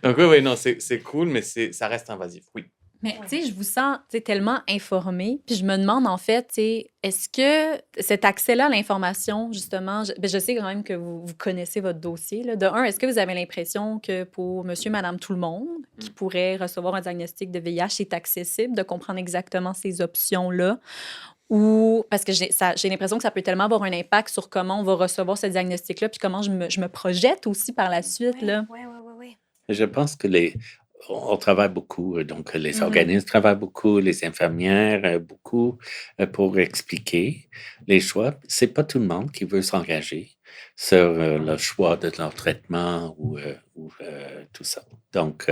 Donc oui, oui, non, c'est cool, mais ça reste invasif, oui. Mais Ouais. tu sais, je vous sens tellement informée. Puis je me demande, en fait, tu sais, est-ce que cet accès-là à l'information, justement, je sais quand même que vous connaissez votre dossier. Là. De un, est-ce que vous avez l'impression que pour monsieur, madame, tout le monde qui pourrait recevoir un diagnostic de VIH, c'est accessible de comprendre exactement ces options-là? Ou parce que j'ai l'impression que ça peut tellement avoir un impact sur comment on va recevoir ce diagnostic-là, puis comment je me projette aussi par la suite, Ouais, là. ouais, ouais, ouais, ouais. Je pense que on travaille beaucoup, donc les Mhm. organismes travaillent beaucoup, les infirmières beaucoup pour expliquer les choix. C'est pas tout le monde qui veut s'engager sur le choix de leur traitement ou tout ça. Donc,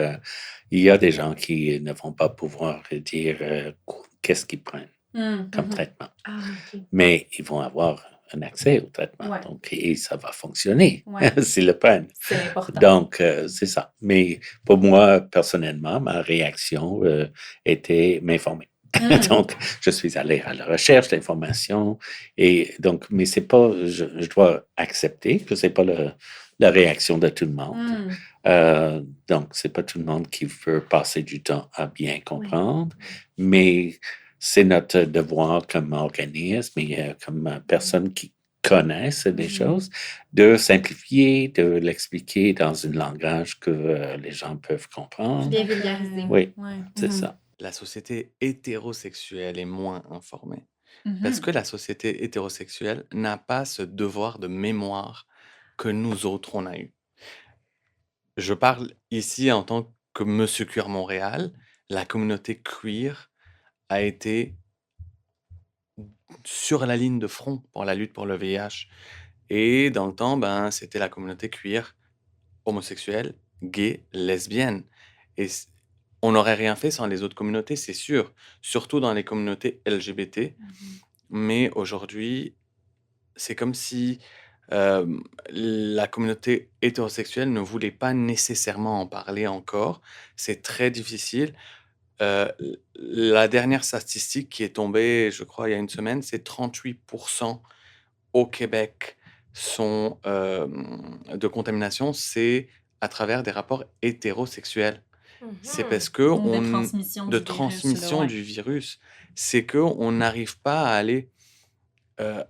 il y a des gens qui ne vont pas pouvoir dire qu'est-ce qu'ils prennent comme Mhm. traitement, Ah, ok. mais ils vont avoir un accès au traitement, Ouais. donc et ça va fonctionner Ouais. s'ils le prennent. C'est l'important. Donc, c'est ça. Mais pour moi, personnellement, ma réaction était m'informer. Mhm. Donc, je suis allé à la recherche d'informations et donc, mais c'est pas, je dois accepter que c'est pas la réaction de tout le monde. Mhm. Donc, c'est pas tout le monde qui veut passer du temps à bien Oui. comprendre, mais c'est notre devoir comme organisme et comme personne qui connaissent des Mhm. choses, de simplifier, de l'expliquer dans un langage que les gens peuvent comprendre. Bien vulgarisé. Oui, Ouais. c'est Mhm. ça. La société hétérosexuelle est moins informée parce Mhm. que la société hétérosexuelle n'a pas ce devoir de mémoire que nous autres, on a eu. Je parle ici en tant que Monsieur Queer Montréal. La communauté queer a été sur la ligne de front pour la lutte pour le VIH. Et dans le temps, ben, c'était la communauté queer, homosexuelle, gay, lesbienne. Et on n'aurait rien fait sans les autres communautés, c'est sûr, surtout dans les communautés LGBT. Mhm. Mais aujourd'hui, c'est comme si la communauté hétérosexuelle ne voulait pas nécessairement en parler encore. C'est très difficile. La dernière statistique qui est tombée, je crois, il y a une semaine, c'est 38% au Québec sont, de contamination, c'est à travers des rapports hétérosexuels. C'est parce Mhm. que Donc, de on transmission de du virus, là, transmission ouais. du virus. C'est qu'on n'arrive pas à aller,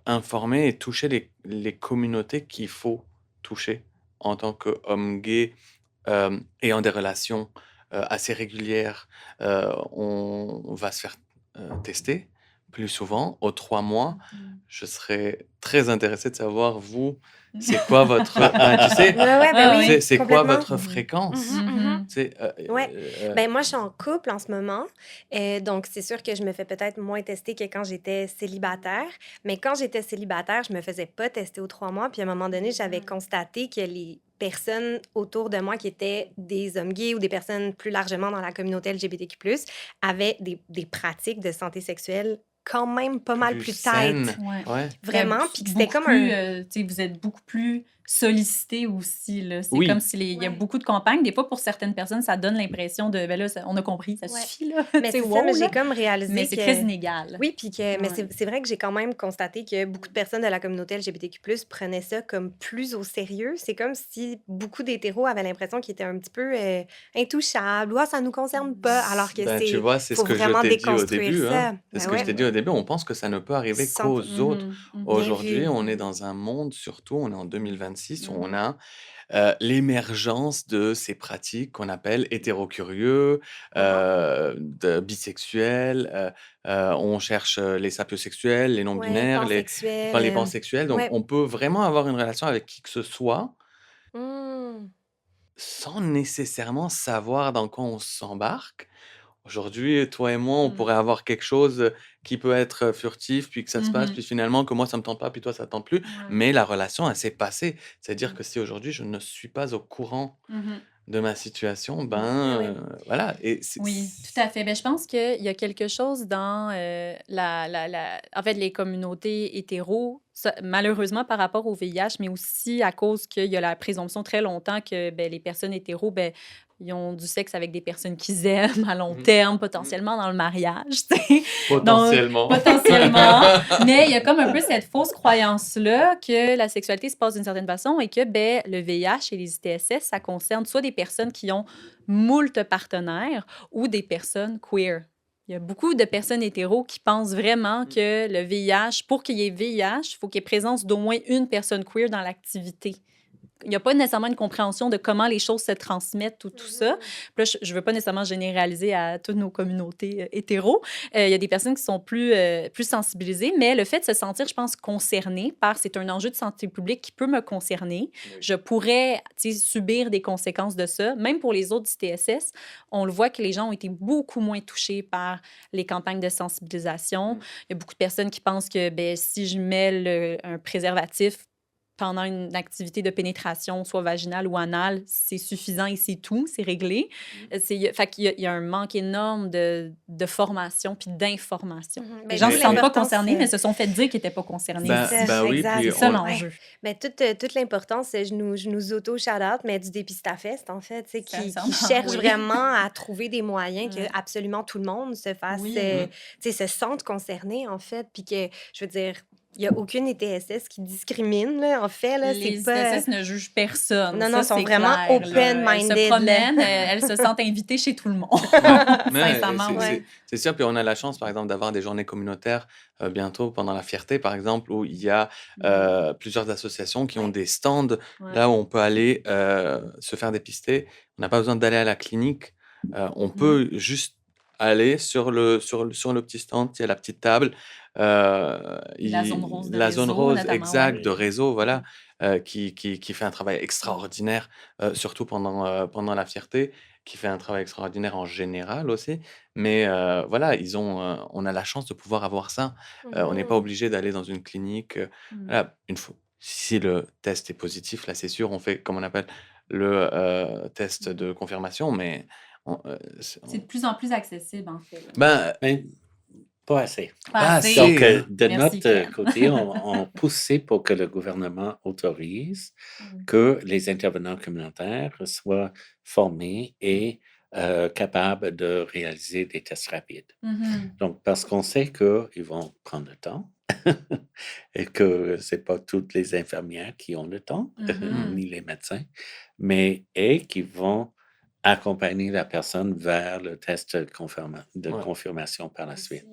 informer et toucher les communautés qu'il faut toucher en tant qu'homme gay, ayant des relations, assez régulières. On va se faire, tester plus souvent. Aux 3 mois, Mhm. je serais très intéressé de savoir, vous, c'est quoi votre ben, tu sais, Ouais, ouais, ben Ah oui, oui. c'est quoi complètement. votre Mhm. fréquence? Mhm, mhm. Mhm. Tu sais, Ouais. Ben moi, je suis en couple en ce moment. Donc, c'est sûr que je me fais peut-être moins tester que quand j'étais célibataire. Mais quand j'étais célibataire, je me faisais pas tester aux 3 mois. Puis à un moment donné, j'avais constaté que les personnes autour de moi qui étaient des hommes gays ou des personnes plus largement dans la communauté LGBTQ+, avaient des pratiques de santé sexuelle quand même pas mal plus plus tight. saine. Ouais. Ouais. Vraiment. Puis que c'était Beaucoup comme plus, un... tu sais, vous êtes beaucoup plus sollicité aussi, là. C'est Oui. comme s'il y a Ouais. beaucoup de campagnes. Des fois, pour certaines personnes, ça donne l'impression de, ben là, on a compris, ça Ouais. suffit, là. Tu Mais sais, c'est ça, mais wow, j'ai là. comme Mais réalisé c'est très que... inégal. Oui, puis que... Mais Ouais. c'est vrai que j'ai quand même constaté que beaucoup de personnes de la communauté LGBTQ+, prenaient ça comme plus au sérieux. C'est comme si beaucoup d'hétéros avaient l'impression qu'ils étaient un petit peu intouchables. Ou ah, ça nous concerne pas. Alors que Ben, tu vois, c'est ce faut que je vraiment t'ai dit au déconstruire début, hein. ça. C'est ce Ben que je ouais, t'ai dit au début, on pense que ça ne peut arriver 100%. qu'aux autres. Mhm. Mhm. Bien Aujourd'hui, vu. on est dans un monde, surtout, on est en 2026, où on Mhm. a l'émergence de ces pratiques qu'on appelle hétérocurieux, de bisexuels, on cherche les sapiosexuels, les Ouais, non-binaires, les pansexuel. pansexuels. Donc, Ouais. on peut vraiment avoir une relation avec qui que ce soit Hmm. sans nécessairement savoir dans quoi on s'embarque. Aujourd'hui, toi et moi, on Mmh. pourrait avoir quelque chose qui peut être furtif, puis que ça se passe, Mmh. puis finalement que moi, ça me tente pas, puis toi, ça te tente plus. Ouais. Mais la relation, elle s'est passée. C'est-à-dire Mmh. que si aujourd'hui, je ne suis pas au courant Mmh. de ma situation, ben, Ah oui. voilà. Et Oui, tout à fait. Ben, je pense qu'il y a quelque chose dans en fait, les communautés hétéros, malheureusement par rapport au VIH, mais aussi à cause qu'il y a la présomption très longtemps que ben, les personnes hétéros, ben, ils ont du sexe avec des personnes qu'ils aiment à long Mhm. terme, Mhm. potentiellement dans le mariage, tu sais. Donc, Potentiellement. potentiellement. Mais il y a comme un peu cette fausse croyance-là que la sexualité se passe d'une certaine façon et que ben, le VIH et les ITSS, ça concerne soit des personnes qui ont moult partenaires ou des personnes queer. Il y a beaucoup de personnes hétéros qui pensent vraiment que le VIH, pour qu'il y ait VIH, il faut qu'il y ait présence d'au moins une personne queer dans l'activité. Il n'y a pas nécessairement une compréhension de comment les choses se transmettent ou tout ça. Puis là, je ne veux pas nécessairement généraliser à toutes nos communautés hétéros. Il y a des personnes qui sont plus sensibilisées, mais le fait de se sentir, je pense, concerné par c'est un enjeu de santé publique qui peut me concerner. Oui. Je pourrais subir des conséquences de ça. Même pour les autres ITSS, on le voit que les gens ont été beaucoup moins touchés par les campagnes de sensibilisation. Il y a beaucoup de personnes qui pensent que ben, si je mets un préservatif pendant une activité de pénétration, soit vaginale ou anale, c'est suffisant et c'est tout, c'est réglé. Fait qu'il y a un manque énorme de formation puis d'information. Mhm. Les Ben, gens d'où ne Mais se sentent pas l'importance. concernés, mais se sont fait dire qu'ils n'étaient pas concernés C'est aussi. ça, oui, exact. puis C'est ça Ouais. l'enjeu. Mais toute l'importance, je nous auto-shout-out, mais du Dépistafest, en fait, tu sais, qui Sincèrement, cherche oui. vraiment à trouver des moyens que Ouais. absolument tout le monde se fasse, Oui. tu sais, se sente concerné, en fait, puis que, je veux dire, il n'y a aucune ETSS qui discrimine, là, en fait, là, c'est Les pas... ITSS ne jugent personne. Non, ça, non, sont c'est vraiment clair. Là. Elles open-minded, se là. promènent, elles se sentent invitées chez tout le monde. Mais Sincèrement, oui. Ouais. c'est sûr, puis on a la chance, par exemple, d'avoir des journées communautaires bientôt pendant la Fierté, par exemple, où il y a plusieurs associations qui ont Ouais. des stands Ouais. là où on peut aller se faire dépister. On n'a pas besoin d'aller à la clinique. On peut juste aller sur le petit stand, il y a la petite table. La zone rose de La zone réseau, rose, notamment, exact, ouais. de réseau, voilà, qui fait un travail extraordinaire, surtout pendant la Fierté, qui fait un travail extraordinaire en général aussi. Mais voilà, on a la chance de pouvoir avoir ça. On n'est pas Mhm. obligé d'aller dans une clinique. Mm. Voilà, une fois, si le test est positif, là, c'est sûr, on fait, comme on appelle, le test de confirmation, mais C'est de plus en plus accessible, en fait. ben, Mais pas assez. Pas pas assez. Donc, assez, hein. de Merci, notre Ken. côté, on poussait pour que le gouvernement autorise Mm. que les intervenants communautaires soient formés et capables de réaliser des tests rapides. Mhm. Donc, parce qu'on sait qu'ils vont prendre le temps et que ce n'est pas toutes les infirmières qui ont le temps, Mhm. ni les médecins, et qui vont accompagner la personne vers le test de Ouais. confirmation par la suite.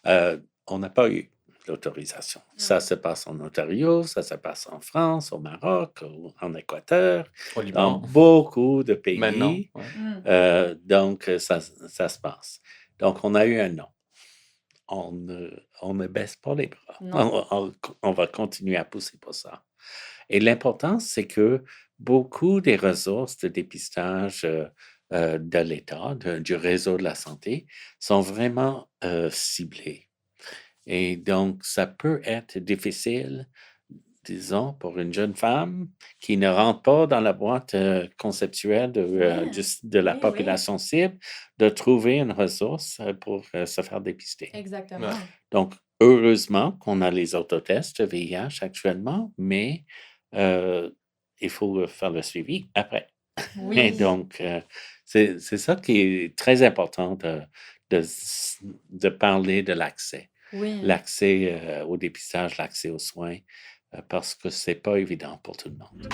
Aussi. On n'a pas eu l'autorisation. Ça se passe en Ontario, ça se passe en France, au Maroc, en Équateur, Au dans Liban, beaucoup de maintenant. pays. Ouais. Mm. Donc, ça se passe. Donc, on a eu un non. On ne baisse pas les bras. Non. On va continuer à pousser pour ça. Et l'important, c'est que beaucoup des ressources de dépistage de l'État, du réseau de la santé, sont vraiment ciblées. Et donc, ça peut être difficile, disons, pour une jeune femme qui ne rentre pas dans la boîte conceptuelle Ouais. de la Oui, oui. population cible, de trouver une ressource pour se faire dépister. Exactement. Ouais. Donc, heureusement qu'on a les autotests VIH actuellement, mais il faut faire le suivi après. Et Oui. donc, c'est ça qui est très important de parler de l'accès. Oui. L'accès au dépistage, l'accès aux soins, parce que c'est pas évident pour tout le monde.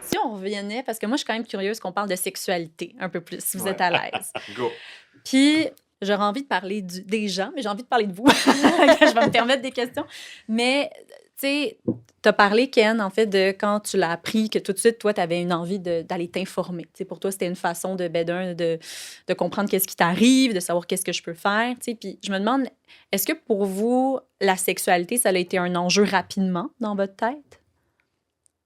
Si on revenait, parce que moi, je suis quand même curieuse qu'on parle de sexualité un peu plus, si vous êtes Ouais. à l'aise. Go. Puis, j'aurais envie de parler des gens, mais j'ai envie de parler de vous. Je vais me permettre des questions. Mais, tu sais, tu as parlé, Ken, en fait, de quand tu l'as appris, que tout de suite, toi, tu avais une envie d'aller t'informer. Tu sais, pour toi, c'était une façon de comprendre qu'est-ce qui t'arrive, de savoir qu'est-ce que je peux faire. Tu sais. Puis je me demande, est-ce que pour vous, la sexualité, ça a été un enjeu rapidement dans votre tête,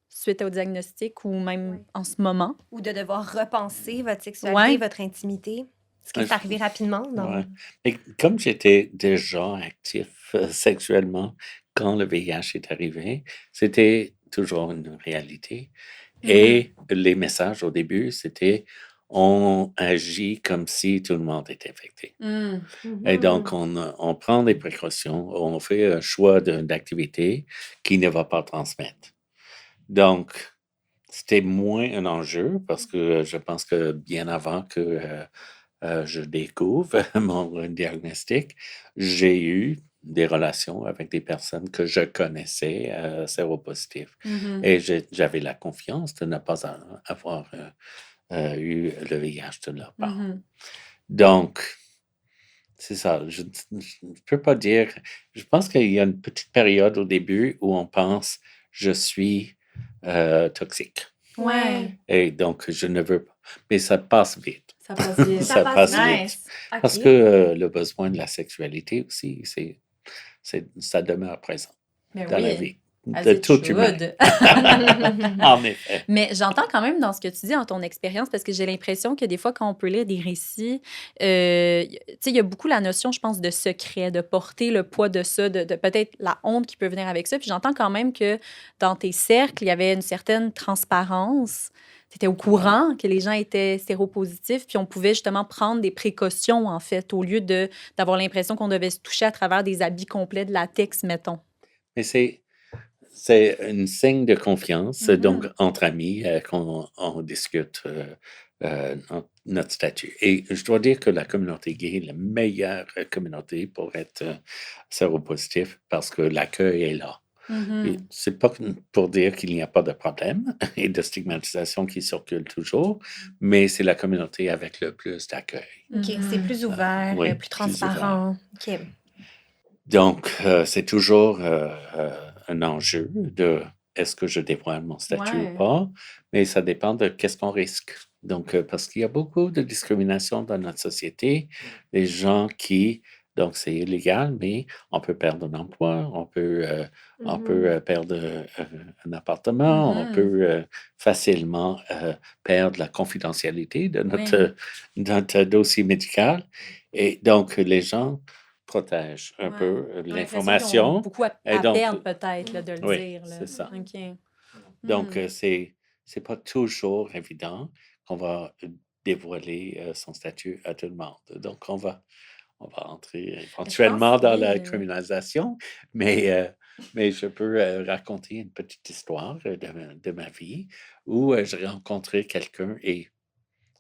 suite au diagnostic ou même Ouais. en ce moment? Ou de devoir repenser votre sexualité, Ouais. votre intimité? Est-ce que Ouais, c'est arrivé rapidement dans... ouais. Et comme j'étais déjà actif sexuellement quand le VIH est arrivé, c'était toujours une réalité. Mhm. Et les messages au début, c'était on agit comme si tout le monde était infecté. Mm. Et donc, Mhm. on prend des précautions, on fait un choix d'activité qui ne va pas transmettre. Donc, c'était moins un enjeu parce que je pense que bien avant que je découvre mon diagnostic, j'ai eu des relations avec des personnes que je connaissais séropositives. Mhm. Et j'avais la confiance de ne pas avoir eu le VIH de leur part. Mhm. Donc, c'est ça. Je ne peux pas dire. Je pense qu'il y a une petite période au début où on pense je suis toxique. Ouais. Et donc, je ne veux pas. Mais ça passe vite. Ça passe vite. Ça Ça passe passe vite. vite. Nice. Parce OK. que le besoin de la sexualité aussi, ça demeure présent Ben dans la oui. vie As de it tout humain. should. En effet. Mais j'entends quand même dans ce que tu dis, dans ton expérience, parce que j'ai l'impression que des fois, quand on peut lire des récits, tu sais, il y a beaucoup la notion, je pense, de secret, de porter le poids de ça, de peut-être la honte qui peut venir avec ça. Puis j'entends quand même que dans tes cercles, il y avait une certaine transparence. Tu étais au Ouais. courant que les gens étaient séropositifs, puis on pouvait justement prendre des précautions, en fait, au lieu d'avoir l'impression qu'on devait se toucher à travers des habits complets de latex, mettons. Mais c'est un signe de confiance, donc Mhm. entre amis, qu'on on discute notre statut. Et je dois dire que la communauté gay est la meilleure communauté pour être séropositif parce que l'accueil est là. Et Mhm. c'est pas pour dire qu'il n'y a pas de problème et de stigmatisation qui circule toujours, mais c'est la communauté avec le plus d'accueil. OK, c'est Mhm. plus ouvert, Oui, plus plus ouvert. transparent. OK. Donc, c'est toujours un enjeu de est-ce que je dévoile mon statut ou Ouais. pas, mais ça dépend de qu'est-ce qu'on risque. Donc, parce qu'il y a beaucoup de discrimination dans notre société, les gens qui, donc c'est illégal, mais on peut perdre un emploi, on peut Mhm. perdre un appartement, on Mhm. peut facilement perdre la confidentialité de Oui. notre dossier médical. Et donc, les gens protège un Ouais. peu On a l'impression qu'ils ont l'information. beaucoup Et à donc, perdre, peut-être, là, de le oui, dire. Là. c'est ça. Mhm. OK. Donc, Hmm. c'est pas toujours évident qu'on va dévoiler son statut à tout le monde. Donc, on va entrer Mais je pense, éventuellement dans la oui. criminalisation, mais je peux raconter une petite histoire de ma vie où j'ai rencontré quelqu'un et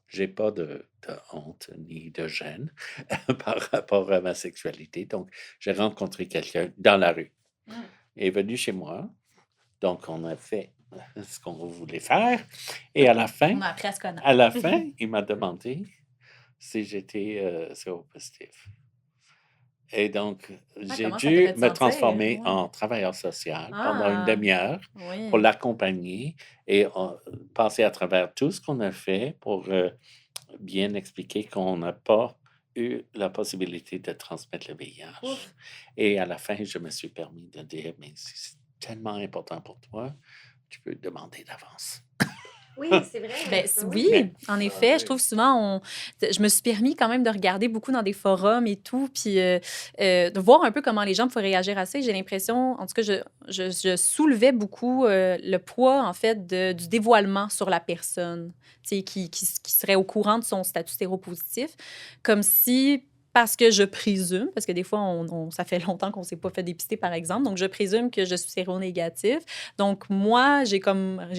j'ai pas de honte ni de gêne par rapport à ma sexualité. Donc, j'ai rencontré quelqu'un dans la rue. Hmm. Il est venu chez moi. Donc, on a fait ce qu'on voulait faire. Et à la fin, On a appris à se connaître. il m'a demandé si j'étais séropositif. Et donc, Ah, j'ai comment ça t'a dû fait me sentir? transformer Ouais. en travailleur social pendant une Ah, demi-heure pour oui. l'accompagner et passer à travers tout ce qu'on a fait pour bien expliquer qu'on n'a pas eu la possibilité de transmettre le VIH. Ouf. Et à la fin, je me suis permis de dire, mais si c'est tellement important pour toi, tu peux demander d'avance. Oui, c'est vrai. Ben, Oui. oui, en effet, je trouve souvent, je me suis permis quand même de regarder beaucoup dans des forums et tout, puis de voir un peu comment les gens pouvaient réagir à ça. Et j'ai l'impression, en tout cas, je soulevais beaucoup le poids, en fait, du dévoilement sur la personne, tu sais, qui serait au courant de son statut séropositif, comme si, parce que je présume, parce que des fois, ça fait longtemps qu'on ne s'est pas fait dépister, par exemple, donc je présume que je suis séronégatif. Donc, moi, j'ai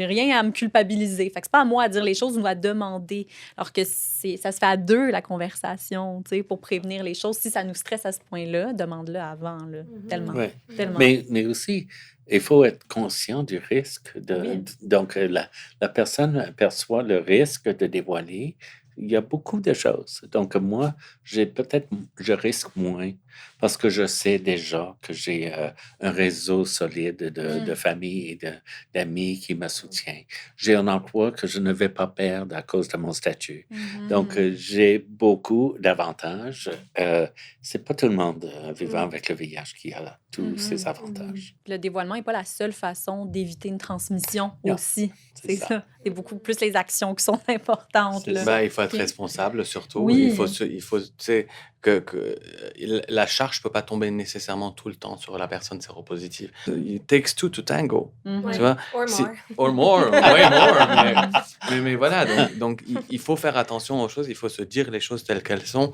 rien à me culpabiliser. Fait que c'est pas à moi à dire les choses ou à demander. Alors que ça se fait à deux, la conversation, tu sais, pour prévenir les choses. Si ça nous stresse à ce point-là, demande-le avant, là. Mhm. Tellement, Ouais. tellement. Mais aussi, il faut être conscient du risque. Oui. Donc, la personne perçoit le risque de dévoiler il y a beaucoup de choses. Donc, moi, je risque moins parce que je sais déjà que j'ai un réseau solide de Mm. famille et d'amis qui me soutient. J'ai un emploi que je ne vais pas perdre à cause de mon statut. Donc, Mhm. j'ai beaucoup d'avantages. C'est pas tout le monde vivant Mm. avec le VIH qui a tous ces Mhm. Mhm. avantages. Le dévoilement n'est pas la seule façon d'éviter une transmission Non, aussi. c'est C'est ça. ça. C'est beaucoup plus les actions qui sont importantes, C'est là. ça. Il faut être OK. responsable surtout. Oui. Il faut, tu sais, la charge peut pas tomber nécessairement tout le temps sur la personne séropositive. It takes two to tango. Tu Mhm. Ouais. vois, Or si, more. or more, way more. Mais voilà, donc il faut faire attention aux choses, il faut se dire les choses telles qu'elles sont.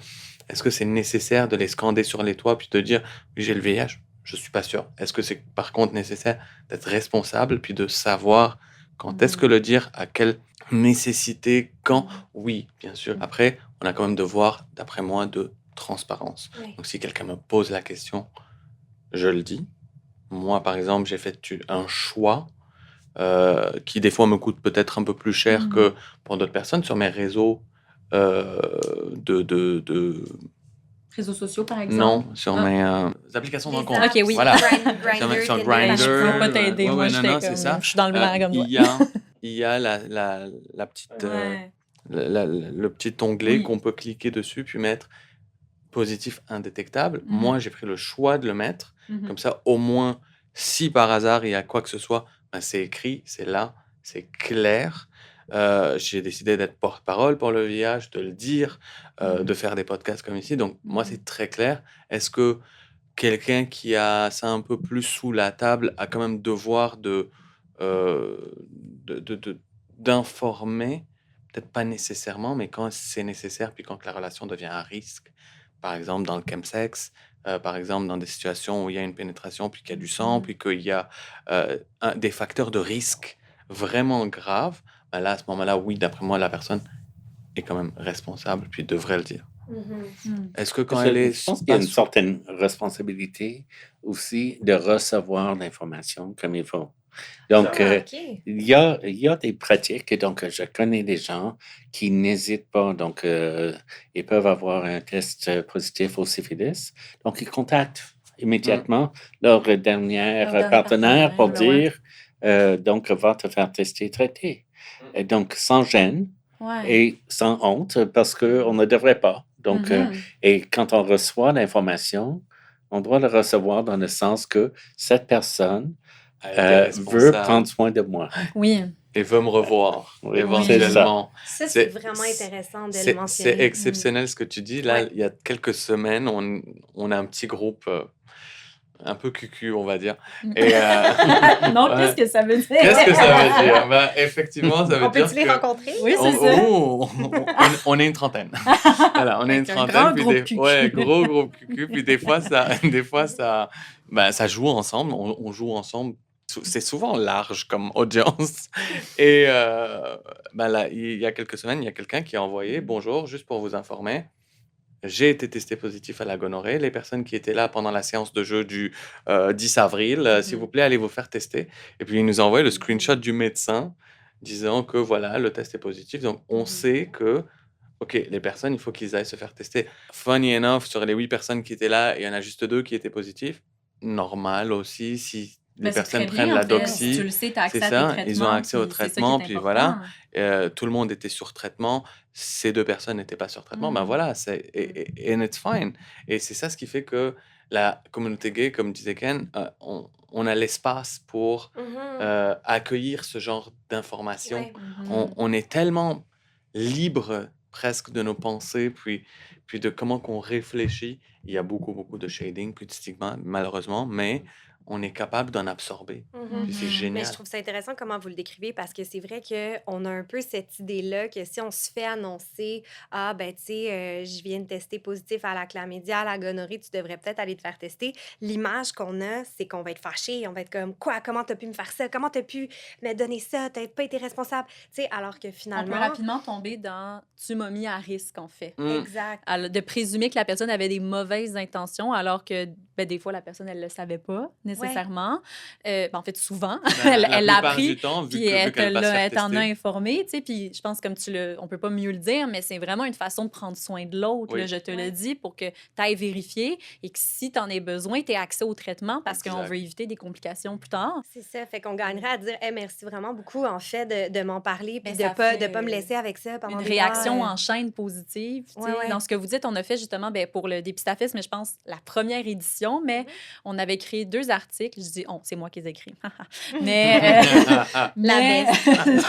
Est-ce que c'est nécessaire de les scander sur les toits puis de dire oui, j'ai le VIH? Je suis pas sûr. Est-ce que c'est par contre nécessaire d'être responsable puis de savoir quand est-ce que Mhm. le dire, à quelle nécessité, quand? Mhm. Oui, bien sûr. Après, on a quand même devoir, d'après moi, de transparence. Ouais. Donc si quelqu'un me pose la question, je le dis. Moi, par exemple, j'ai fait un choix qui des fois me coûte peut-être un peu plus cher Mhm. que pour d'autres personnes sur mes réseaux euh, de... Réseaux sociaux, par exemple. Non, sur Ah. mes applications de Les rencontre. Ok, apps, oui. Voilà. Grindr, Sur Tinder, Ben, je Grindr. pouvais pas t'aider. Ouais, Moi, ouais, non, j'étais non, c'est comme... ça. Je suis dans le ménage comme toi. Il y a la petite, Ouais. le petit onglet Oui. qu'on peut cliquer dessus puis mettre positif indétectable. Mhm. Moi, j'ai pris le choix de le mettre. Mhm. Comme ça, au moins, si par hasard il y a quoi que ce soit, ben, c'est écrit, c'est là, c'est clair. J'ai décidé d'être porte-parole pour le VIH, de le dire, de faire des podcasts comme ici. Donc, moi, Mhm. c'est très clair. Est-ce que quelqu'un qui a ça un peu plus sous la table a quand même devoir euh, d'informer? Peut-être pas nécessairement, mais quand c'est nécessaire, puis quand la relation devient un risque, par exemple dans le chemsex, par exemple dans des situations où il y a une pénétration, puis qu'il y a du sang, Mhm. puis qu'il y a des facteurs de risque vraiment graves, ben là, à ce moment-là, oui, d'après moi, la personne est quand même responsable, puis devrait le dire. Mhm. Est-ce que quand elle est Je pense qu'il y a pas une sous... certaine responsabilité aussi de recevoir l'information comme il faut. Donc, Ah, OK. il y a des pratiques, et donc je connais des gens qui n'hésitent pas. Donc, ils peuvent avoir un test positif au syphilis. Donc, ils contactent immédiatement leur dernier Leur dernier partenaire pour partenaire, là, ouais. dire, donc, va te faire tester, traiter. Et donc, sans gêne Ouais. et sans honte, parce qu'on ne devrait pas. Donc, Mhm. et quand on reçoit l'information, on doit le recevoir dans le sens que cette personne a été veut responsable prendre soin de moi. Oui. et veut me revoir Oui, c'est ça. éventuellement. Ça, c'est C'est vraiment intéressant de le c'est mentionner. exceptionnel ce que tu dis. Là, Ouais. il y a quelques semaines, on a un petit groupe un peu cucu, on va dire. Et Non, ouais. qu'est-ce que ça veut dire? Qu'est-ce que ça veut dire? Ben, effectivement, ça veut On dire peut-tu les que rencontrer? Oui, c'est ça. on est une trentaine. Voilà, on est une Avec un trentaine. grand Puis groupe des, cucu. ouais, gros groupe cucu. Puis des fois, ça joue ensemble. On joue ensemble. C'est souvent large comme audience. Et ben là, il y a quelques semaines, il y a quelqu'un qui a envoyé bonjour, juste pour vous informer. J'ai été testé positif à la gonorrhée. Les personnes qui étaient là pendant la séance de jeu du 10 avril, s'il vous plaît, allez vous faire tester. Et puis, il nous a envoyé le screenshot du médecin disant que voilà, le test est positif. Donc, on sait que, OK, les personnes, il faut qu'ils aillent se faire tester. Funny enough, sur les 8 personnes qui étaient là, il y en a juste 2 qui étaient positifs. Normal aussi, si les Ben, c'est personnes très prennent bien, la en fait. Si tu doxy, le sais, tu as c'est accès à tes ça, ils ont traitements, accès au puis c'est ça qui traitement, est puis voilà. important. Tout le monde était sur traitement. Ces 2 personnes n'étaient pas sur traitement. Ben Mhm. voilà, and it's fine. Et c'est ça ce qui fait que la communauté gay, comme disait Ken, on a l'espace pour Mhm. accueillir ce genre d'informations. Ouais. Mhm. On est tellement libre presque de nos pensées, puis de comment qu'on réfléchit. Il y a beaucoup, beaucoup de shading, puis de stigma, malheureusement, mais on est capable d'en absorber. Mhm. Puis c'est Mhm. Mais je génial. trouve ça intéressant comment vous le décrivez parce que c'est vrai qu'on a un peu cette idée-là que si on se fait annoncer, ah ben tu sais, je viens de tester positif à la chlamydia, à la gonorrhée, tu devrais peut-être aller te faire tester. L'image qu'on a, c'est qu'on va être fâché, on va être comme, quoi, comment t'as pu me faire ça? Comment t'as pu me donner ça? T'as pas été responsable. Tu sais, alors que On peut finalement, rapidement tomber dans tu m'as mis à risque, en fait. Mm. exact. De présumer que la personne avait des mauvaises intentions alors que ben, Ben, des fois, la personne, elle le savait pas Ouais. nécessairement. En fait, souvent, Ben, la elle l'a plupart appris, du temps, puis vu qu'elle va se faire elle t'en a tester. informé, tu sais, puis je pense comme on peut pas mieux le dire, mais c'est vraiment une façon de prendre soin de l'autre, là, Oui, je te le Ouais. dis, pour que tu ailles vérifier et que si tu en as besoin, tu aies accès au traitement parce qu'on exact. veut éviter des complications plus tard. C'est ça, fait qu'on gagnerait à dire: «Hey, merci vraiment beaucoup, en fait, de m'en parler puis Ben, de ça pas me fait laisser avec ça pendant une des mois», réaction en chaîne positive. Tu Ouais, sais. Dans ouais. ce que vous dites, on a fait justement pour le Dépistage, mais je pense la première édition, mais on avait créé 2 articles. Je dis on, c'est moi qui les ai écrits. Mais, La mais, best.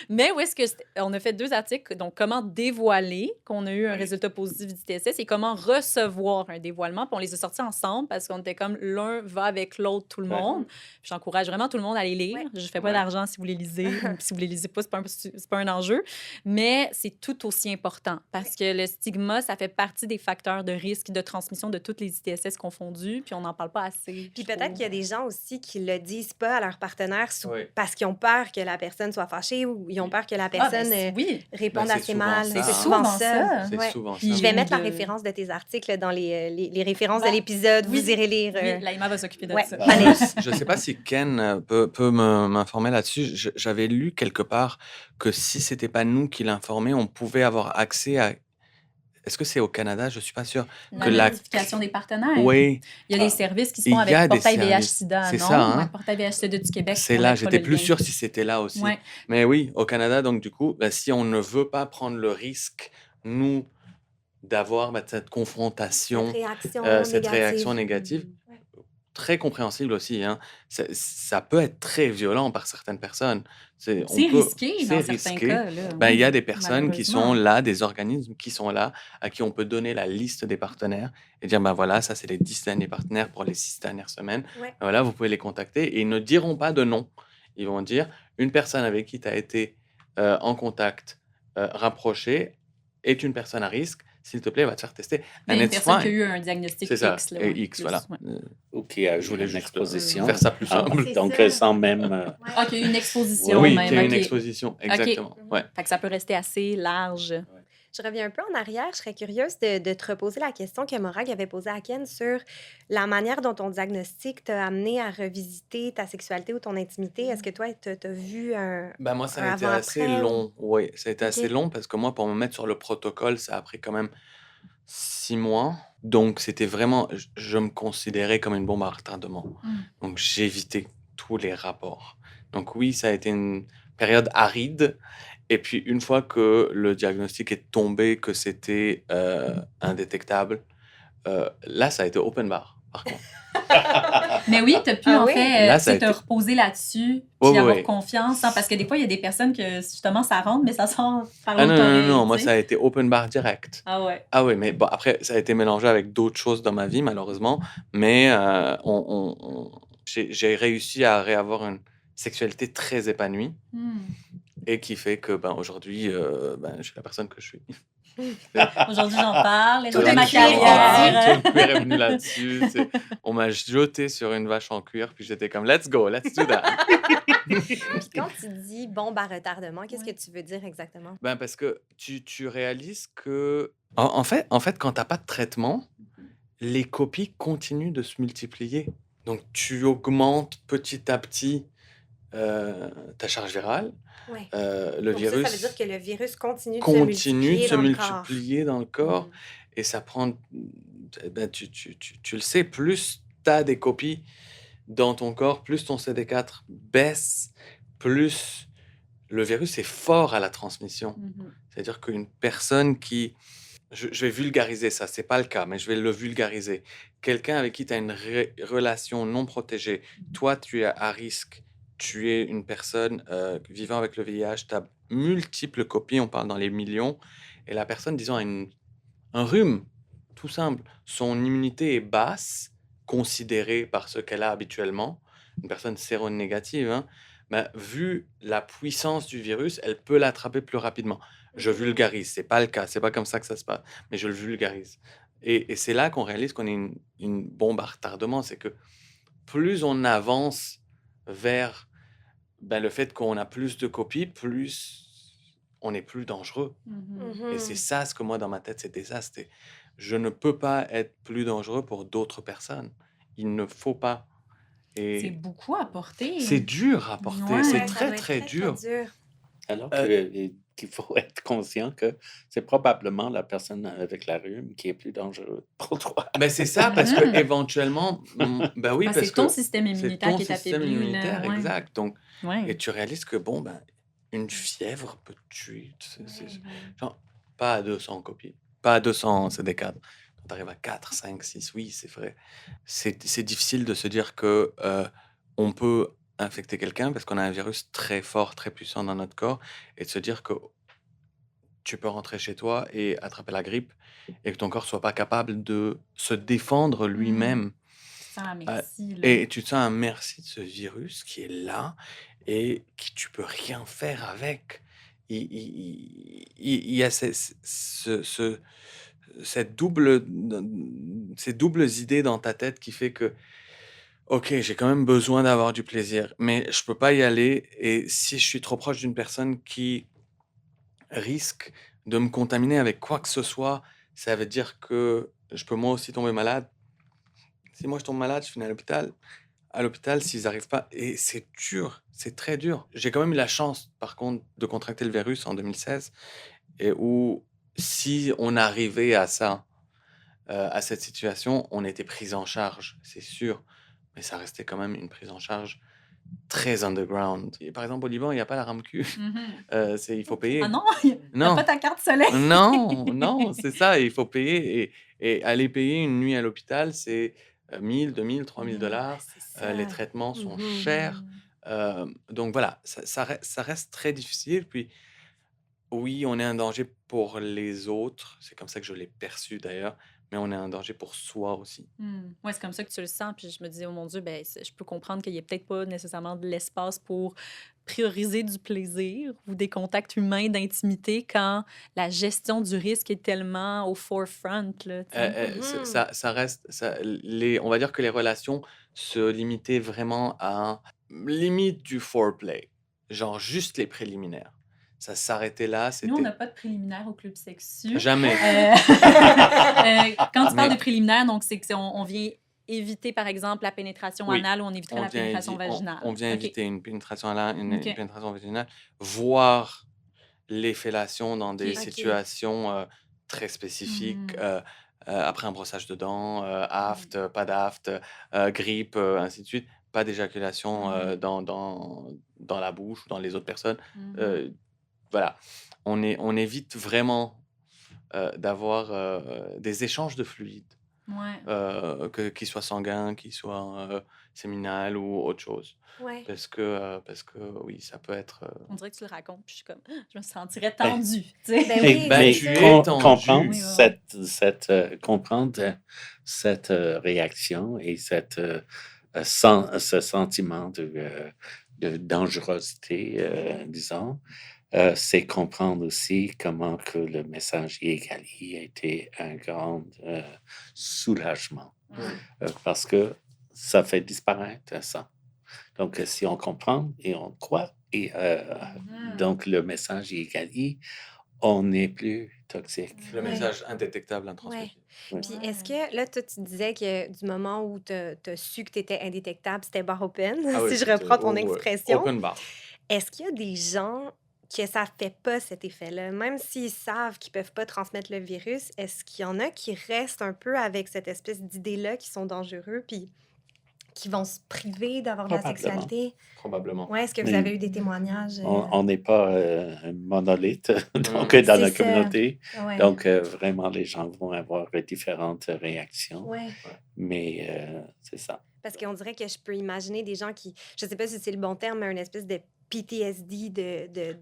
mais où est-ce que on a fait 2 articles, donc comment dévoiler qu'on a eu un Oui. résultat positif du TSS et comment recevoir un dévoilement. Puis on les a sortis ensemble parce qu'on était comme l'un va avec l'autre, tout le Ouais. monde. Puis j'encourage vraiment tout le monde à les lire. Ouais. Je fais pas Ouais. d'argent si vous les lisez. Puis si vous les lisez pas, c'est pas un enjeu. Mais c'est tout aussi important parce que le stigma, ça fait partie des facteurs de risque de transmission de toutes les ITSS confondues, puis on n'en parle pas assez. Puis je peut-être trouve. qu'il y a des gens aussi qui le disent pas à leur partenaire Oui. parce qu'ils ont peur que la personne soit fâchée ou ils ont peur que la Ah, ben personne oui, réponde Ben, c'est assez souvent mal. ça, C'est hein. souvent ça. ça. C'est Ouais. souvent Puis- ça. Je vais mettre la de- référence de tes articles dans les références Ben, de l'épisode. oui. Vous irez lire. Oui, Laïma va s'occuper de Ouais. ça. Allez. Je ne sais pas si Ken peut m'informer là-dessus. J'avais lu quelque part que si c'était pas nous qui l'informions, on pouvait avoir accès à. Est-ce que c'est au Canada? Je suis pas sûr. La Que la- notification des partenaires. Oui, Il y a des services qui se Il font y avec a des Portail services. VIH-Sida, C'est non? ça, hein? Ouais, Portail VIH-Sida du Québec. c'est on là. mettra J'étais le plus lien. sûr si c'était là aussi. Ouais. Mais oui, au Canada, donc du coup, ben, si on ne veut pas prendre le risque, nous, d'avoir cette confrontation, cette réaction négative, Ouais. très compréhensible aussi, hein. Ça peut être très violent par certaines personnes. C'est risqué dans c'est certains risqué. cas. Là. Ben, il y a Oui, des personnes qui malheureusement. sont là, des organismes qui sont là, à qui on peut donner la liste des partenaires et dire, ben voilà, ça c'est les 10 derniers partenaires pour les 6 dernières semaines. Ouais. Ben voilà, vous pouvez les contacter et ils ne diront pas de non. Ils vont dire, une personne avec qui tu as été en contact rapproché est une personne à risque. S'il te plaît, va te faire tester. Ben, And une it's personne qui a fine. eu un diagnostic C'est ça, X. Là, et ouais, X, plus, voilà. ouais. Ou qui a Je eu voulais une juste exposition. faire ça plus Ah, simple. C'est donc, ça. sans même... Ouais. Ah, qu'il y a eu une exposition Oui, même. qu'il y a une ok. exposition, exactement. Ouais. Fait que ça peut rester assez large. Je reviens un peu en arrière. Je serais curieuse de te reposer la question que Morag avait posée à Ken sur la manière dont ton diagnostic t'a amené à revisiter ta sexualité ou ton intimité. Est-ce que toi, tu as vu un Ben moi, ça a été avant-après assez ou- long. Oui, ça a été Ok. assez long parce que moi, pour me mettre sur le protocole, ça a pris quand même 6 mois. Donc, c'était vraiment, je me considérais comme une bombe à retardement. Donc, j'évitais tous les rapports. Donc, oui, ça a été une période aride. Et puis, une fois que le diagnostic est tombé, que c'était indétectable, là, ça a été open bar, par contre. Mais oui, tu as pu Ah en oui? fait Là, ça a te été- reposer là-dessus, Oui, puis avoir oui. confiance, hein, parce que des fois, il y a des personnes que justement ça rentre, mais ça sort par Ah non, l'autre non, non, oreille, non, moi, tu sais. ça a été open bar direct. Ah ouais. Ah oui, mais bon, après, ça a été mélangé avec d'autres choses dans ma vie, malheureusement. Mais j'ai réussi à réavoir une sexualité très épanouie et qui fait que aujourd'hui, je suis la personne que je suis. Aujourd'hui, j'en parle, et Tout de le ma cuir est carrière. Tout le cuir est venu là-dessus. Tu sais. On m'a jeté sur une vache en cuir, puis j'étais comme, let's go, let's do that. Puis quand tu dis bombe à retardement, qu'est-ce Ouais. que tu veux dire exactement? Ben parce que tu réalises que... En fait, quand tu n'as pas de traitement, les copies continuent de se multiplier. Donc, tu augmentes petit à petit ta charge virale. Ouais. Le Donc virus ça veut dire que le virus continue de continue de se se multiplier dans le corps. multiplier dans le corps. Et ça prend... tu le sais, plus tu as des copies dans ton corps, plus ton CD4 baisse, plus le virus est fort à la transmission. C'est-à-dire qu'une personne qui... Je vais vulgariser ça, c'est pas le cas, mais je vais le vulgariser. Quelqu'un avec qui tu as une relation non protégée, toi tu es à risque, tu es une personne vivant avec le VIH, tu as multiples copies, on parle dans les millions, et la personne, disons, a un rhume, tout simple. Son immunité est basse, considérée par ce qu'elle a habituellement, une personne séronégative, hein, vu la puissance du virus, elle peut l'attraper plus rapidement. Je vulgarise, c'est pas le cas, c'est pas comme ça que ça se passe, mais je le vulgarise. Et c'est là qu'on réalise qu'on est une bombe à retardement, c'est que plus on avance vers le fait qu'on a plus de copies, plus on n'est plus dangereux. Mhm. Et c'est Mhm. ça ce que moi, dans ma tête, c'était ça. C'était, je ne peux pas être plus dangereux pour d'autres personnes. Il ne faut pas. C'est Et beaucoup à c'est porter. dur à porter. C'est Ouais. Ouais, ça très, doit être très très, très dur. dur. Alors Euh, qu'il faut être conscient que c'est probablement la personne avec la rhume qui est plus dangereuse pour toi. Ben c'est ça, parce que Mhm. éventuellement, ben oui, Parce parce c'est ton que système c'est immunitaire ton qui est système affaibli, là. immunitaire, Ouais. exact. Donc, Ouais. et tu réalises que, bon, ben, une fièvre peut te tuer. Ouais. Genre, pas à 200 copies, pas à 200 CD4. Quand tu arrives à 4, 5, 6, oui, c'est vrai. C'est difficile de se dire que on peut infecter quelqu'un parce qu'on a un virus très fort, très puissant dans notre corps, et de se dire que tu peux rentrer chez toi et attraper la grippe et que ton corps soit pas capable de se défendre Mm. lui-même. Tu sens la Euh, merci, là. et tu te sens un merci de ce virus qui est là et qui tu peux rien faire avec. Il y a cette ces doubles idées dans ta tête qui fait que, ok, j'ai quand même besoin d'avoir du plaisir, mais je peux pas y aller. Et si je suis trop proche d'une personne qui risque de me contaminer avec quoi que ce soit, ça veut dire que je peux moi aussi tomber malade. Si moi je tombe malade, je finis à l'hôpital. À l'hôpital, s'ils arrivent pas, et c'est dur, c'est très dur. J'ai quand même eu la chance, par contre, de contracter le virus en 2016, et où si on arrivait à ça, à cette situation, on était pris en charge, c'est sûr, mais ça restait quand même une prise en charge très underground. Et par exemple, au Liban, il y a pas la RAMQ, Mhm. il faut Ah payer. non, t'as pas Non, ta carte soleil. non, c'est ça, il faut payer et aller payer une nuit à l'hôpital, c'est 1000, 2000, 3000 Mhm. Ouais, c'est Les ça. traitements sont Mhm. chers. Donc voilà, ça reste très difficile. Puis oui, on est un danger pour les autres. C'est comme ça que je l'ai perçu d'ailleurs, mais on est un danger pour soi aussi. Ouais, c'est comme ça que tu le sens. Puis je me disais, oh mon Dieu, ben, je peux comprendre qu'il n'y ait peut-être pas nécessairement de l'espace pour prioriser du plaisir ou des contacts humains d'intimité quand la gestion du risque est tellement au forefront, là, tu sais. Mhm. Ça reste, on va dire que les relations se limitaient vraiment à limite du foreplay, genre juste les préliminaires. Ça s'arrêtait là, Nous, on c'était n'a pas de préliminaire au Club Sexu. jamais. Quand tu parles de Mais préliminaire, donc c'est qu'on vient éviter, par exemple, la pénétration oui, anale ou on éviterait on la vient, pénétration vaginale. on vient OK. éviter une pénétration anale, une OK. pénétration vaginale, voire les fellations dans des OK. OK. situations très spécifiques, Mhm. après un brossage de dents, aft, Mhm. pas d'aft, grippe, ainsi de suite, pas d'éjaculation Mhm. dans la bouche ou dans les autres personnes. Mhm. Euh, voilà, on évite vraiment d'avoir des échanges de fluides, Ouais. qu'ils soient sanguins, qu'ils soient séminales ou autre chose. Ouais. Parce que oui, ça peut être... On dirait que tu le racontes, puis je suis comme, ah, je me sentirais Ben, tendue, tu sais. Ben Mais, oui, ben, c'est mais tu ça. es comprendre tendu. Oui, oui, oui. comprendre cette réaction et ce sentiment de dangerosité, disons, c'est comprendre aussi comment que le message Igali a été un grand soulagement parce que ça fait disparaître ça. Donc, si on comprend et on croit, et donc le message Igali, on n'est plus toxique. Le Ouais. message indétectable, Ouais. intransmissible. Ouais. Puis Ouais. est-ce que là, toi, tu disais que du moment où tu as su que tu étais indétectable, c'était bar open, Ah oui, si je c'était reprends ton ouais, expression. open bar. Est-ce qu'il y a des gens que ça fait pas cet effet-là? Même s'ils savent qu'ils peuvent pas transmettre le virus, est-ce qu'il y en a qui restent un peu avec cette espèce d'idée-là qui sont dangereux puis qui vont se priver d'avoir de la Probablement. sexualité? Probablement. Ouais, est-ce que vous Mais avez eu des témoignages? on n'est pas un monolithe donc, Mm. dans C'est la ça. communauté. Ouais. Donc, vraiment, les gens vont avoir différentes réactions. Ouais. Mais c'est ça. Parce qu'on dirait que je peux imaginer des gens qui, je sais pas si c'est le bon terme, mais une espèce de PTSD de...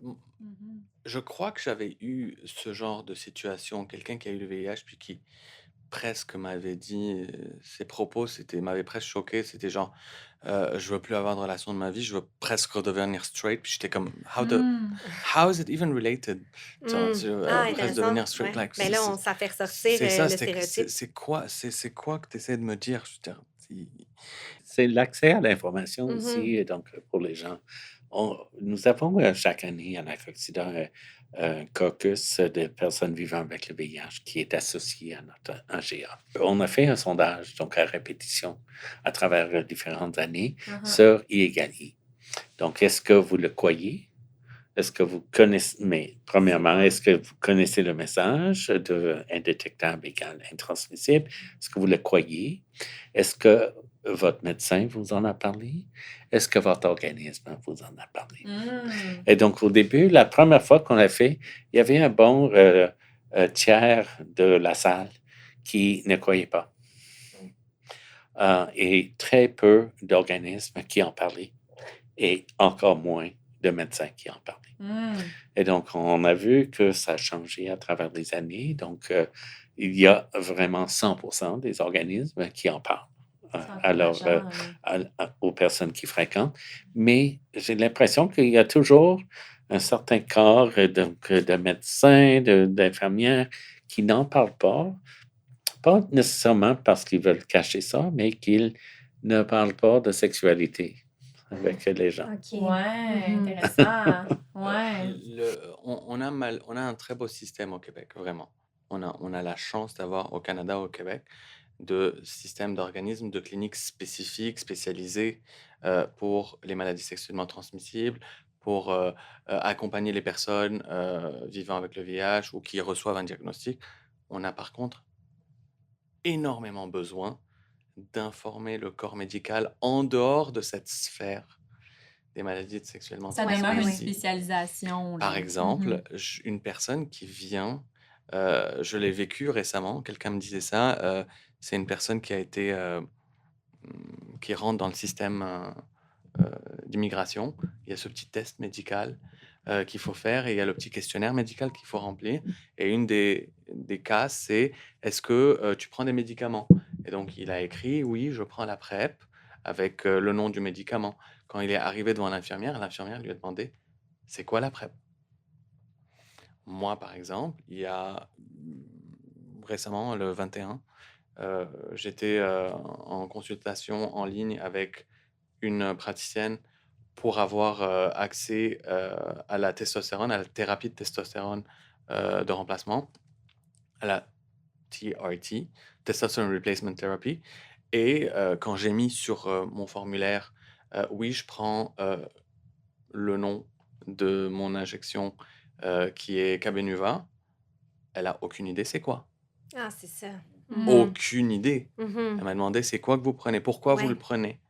Mhm. Je crois que j'avais eu ce genre de situation, quelqu'un qui a eu le VIH, puis qui presque m'avait dit, ses propos m'avaient presque choqué, c'était genre, je veux plus avoir de relation de ma vie, je veux presque redevenir straight, puis j'étais comme, how is it even related? Hmm. Ah, Presque intéressant. devenir straight, Ouais. like, Mais là, ça fait ressortir c'est ça, le stéréotype. c'est quoi, c'est quoi que tu essaies de me dire? Je veux dire, C'est l'accès à l'information Mhm. aussi. Et donc, pour les gens, nous avons chaque année à la Coxida un caucus de personnes vivant avec le VIH qui est associé à notre AGA. On a fait un sondage, donc à répétition, à travers différentes années, Mhm. sur IEGALI. Donc, est-ce que vous le croyez? Est-ce que vous connaissez, mais premièrement, est-ce que vous connaissez le message de indétectable égale intransmissible? Est-ce que vous le croyez? Est-ce que votre médecin vous en a parlé? Est-ce que votre organisme vous en a parlé? Mm. Et donc, au début, la première fois qu'on l'a fait, il y avait un bon tiers de la salle qui ne croyait pas. Et très peu d'organismes qui en parlaient et encore moins de médecins qui en parlaient. Mm. Et donc, on a vu que ça a changé à travers les années. Donc, il y a vraiment 100% des organismes qui en parlent C'est encourageant. aux personnes qui fréquentent. Mais j'ai l'impression qu'il y a toujours un certain corps de médecins, d'infirmières qui n'en parlent pas nécessairement parce qu'ils veulent cacher ça, mais qu'ils ne parlent pas de sexualité avec les gens. OK. Ouais, Mhm. intéressant. Ouais. On a un très beau système au Québec, vraiment. On a la chance d'avoir au Canada, au Québec, de systèmes d'organismes, de cliniques spécifiques, spécialisées pour les maladies sexuellement transmissibles, pour accompagner les personnes vivant avec le VIH ou qui reçoivent un diagnostic. On a par contre énormément besoin d'informer le corps médical en dehors de cette sphère des maladies sexuellement Ça Ouais, demeure ouais, une ouais. transmissibles. spécialisation, Par là. exemple, une personne qui vient, je l'ai vécu récemment, quelqu'un me disait ça, c'est une personne qui a été, qui rentre dans le système d'immigration. Il y a ce petit test médical qu'il faut faire et il y a le petit questionnaire médical qu'il faut remplir. Et une des cas, c'est est-ce que tu prends des médicaments? Et donc, il a écrit oui, je prends la PrEP avec le nom du médicament. Quand il est arrivé devant l'infirmière lui a demandé c'est quoi la PrEP? Moi, par exemple, il y a récemment, le 21, j'étais en consultation en ligne avec une praticienne pour avoir accès à la testostérone, à la thérapie de testostérone de remplacement, à la TRT, Testosterone Replacement Therapy. Et quand j'ai mis sur mon formulaire, oui, je prends le nom de mon injection qui est Cabenuva, elle a aucune idée c'est quoi. Ah, c'est ça. Mm. Aucune idée. Mhm. Elle m'a demandé c'est quoi que vous prenez, pourquoi vous le Ouais. prenez.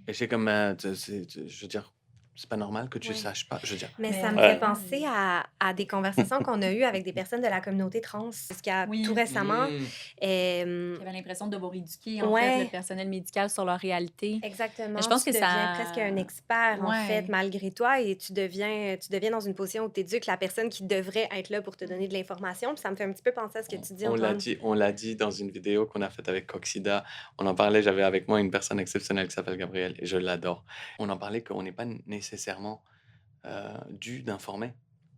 Et j'ai comme, je veux dire, c'est pas normal que tu Ouais. saches pas. Je veux dire, Mais Mais ça me fait Ouais. penser à des conversations qu'on a eues avec des personnes de la communauté trans. Parce qu'il y a tout Oui. récemment, J'avais l'impression de devoir éduquer, en fait, le ouais, personnel médical sur leur réalité. Mais je exactement. pense Tu que deviens presque un ça... expert, en fait, Ouais. malgré toi, et tu deviens dans une position où tu éduques la personne qui devrait être là pour te donner de l'information. Puis ça me fait un petit peu penser à ce que tu dis, Antoine. on l'a dit dans une vidéo qu'on a faite avec Coxida. On en parlait, j'avais avec moi une personne exceptionnelle qui s'appelle Gabriel et je l'adore. On en parlait qu'on n'est pas nécessairement dû d'informer.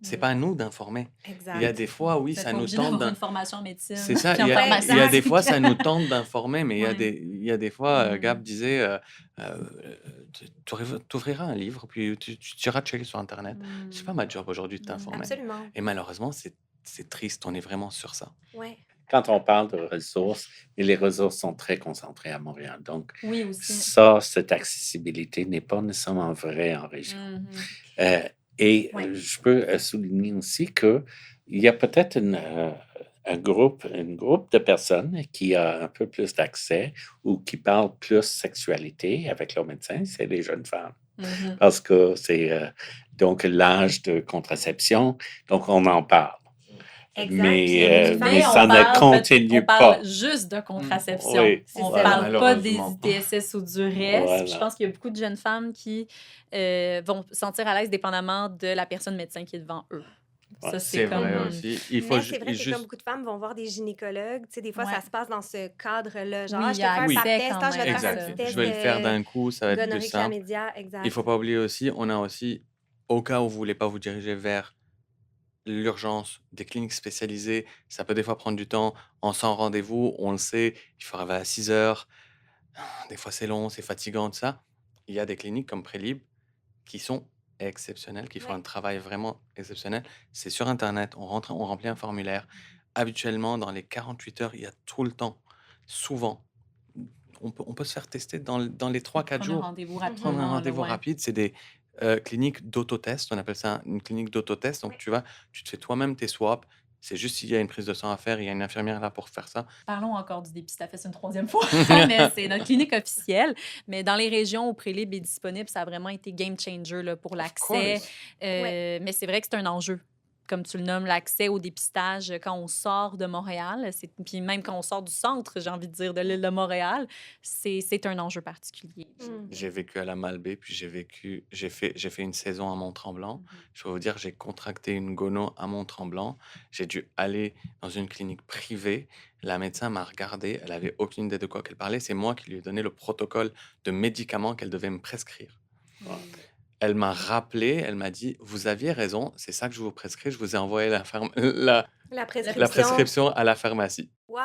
C'est pas à nous d'informer. Il y a Exact. des fois, oui, Vous êtes ça pas nous obligé tente d'avoir une d'un... formation en médecine C'est ça, puis en Ouais, il y a des pharmacie. fois, ça nous tente d'informer, mais Ouais. il y a des fois, Gab Mm. disait, tu ouvriras un livre, puis tu iras checker sur Internet. C'est pas Mm. ma job aujourd'hui de t'informer. Absolument. Et malheureusement, c'est triste, on est vraiment sur ça. Ouais. Quand on parle de ressources, et les ressources sont très concentrées à Montréal. Donc, Oui, aussi. cette accessibilité n'est pas nécessairement vraie en région. Mhm. Ouais. Je peux souligner aussi qu'il y a peut-être un groupe de personnes qui a un peu plus d'accès ou qui parlent plus sexualité avec leur médecin, c'est les jeunes femmes. Mhm. Parce que c'est donc l'âge de contraception, donc on en parle. Exact. Mais, Puis mais ça ne continue on parle pas. juste de contraception. Oui, C'est On ça. parle pas des Malheureusement. ITSS ou du reste. Puis je Voilà. pense qu'il y a beaucoup de jeunes femmes qui vont se sentir à l'aise dépendamment de la personne médecin qui est devant eux. Ouais. Ça, C'est comme... vrai aussi. Il faut Mais c'est vrai que juste... comme beaucoup de femmes vont voir des gynécologues, tu sais, des fois, Ouais. ça se passe dans ce cadre-là. Genre, Oui, ah, il je y te a fais un Oui. pap accès test, quand ah, je vais te même. faire un Exact. petit test Je vais le faire d'un coup, ça va être plus gonorrhée, simple. chlamydia, exact. Il faut pas oublier aussi, on a aussi, au cas où vous voulez pas vous diriger vers l'urgence, des cliniques spécialisées, ça peut des fois prendre du temps. En sans rendez-vous, on le sait, il faut arriver à 6 heures. Des fois, c'est long, c'est fatigant, tout ça. Il y a des cliniques comme Prélib qui sont exceptionnels, qui font Ouais. un travail vraiment exceptionnel. C'est sur Internet, on rentre, on remplit un formulaire. Habituellement, dans les 48 heures, il y a tout le temps, souvent, on peut se faire tester dans les 3-4 Prendre un jours. rendez-vous Mhm. Prendre un rapidement, là, rendez-vous ouais. rapide, c'est des cliniques d'autotest, on appelle ça une clinique d'autotest. Donc, Ouais. tu te fais toi-même tes swaps. C'est juste s'il y a une prise de sang à faire, il y a une infirmière là pour faire ça. Parlons encore du Dépistafest une troisième fois, mais c'est notre clinique officielle. Mais dans les régions où Prélib est disponible, ça a vraiment été game changer là, pour Of l'accès. course. Ouais. Mais c'est vrai que c'est un enjeu. Comme tu le nommes, l'accès au dépistage quand on sort de Montréal, puis même quand on sort du centre, j'ai envie de dire, de l'île de Montréal, c'est un enjeu particulier. Mm. J'ai vécu à la Malbaie, puis j'ai fait une saison à Mont-Tremblant. Je vais vous dire, j'ai contracté une gono à Mont-Tremblant. J'ai dû aller dans une clinique privée. La médecin m'a regardé, elle avait aucune idée de quoi qu'elle parlait. C'est moi qui lui ai donné le protocole de médicaments qu'elle devait me prescrire. Wow. Elle m'a rappelé, elle m'a dit, vous aviez raison, c'est ça que je vous prescris, je vous ai envoyé La la prescription. prescription à la pharmacie. Wow.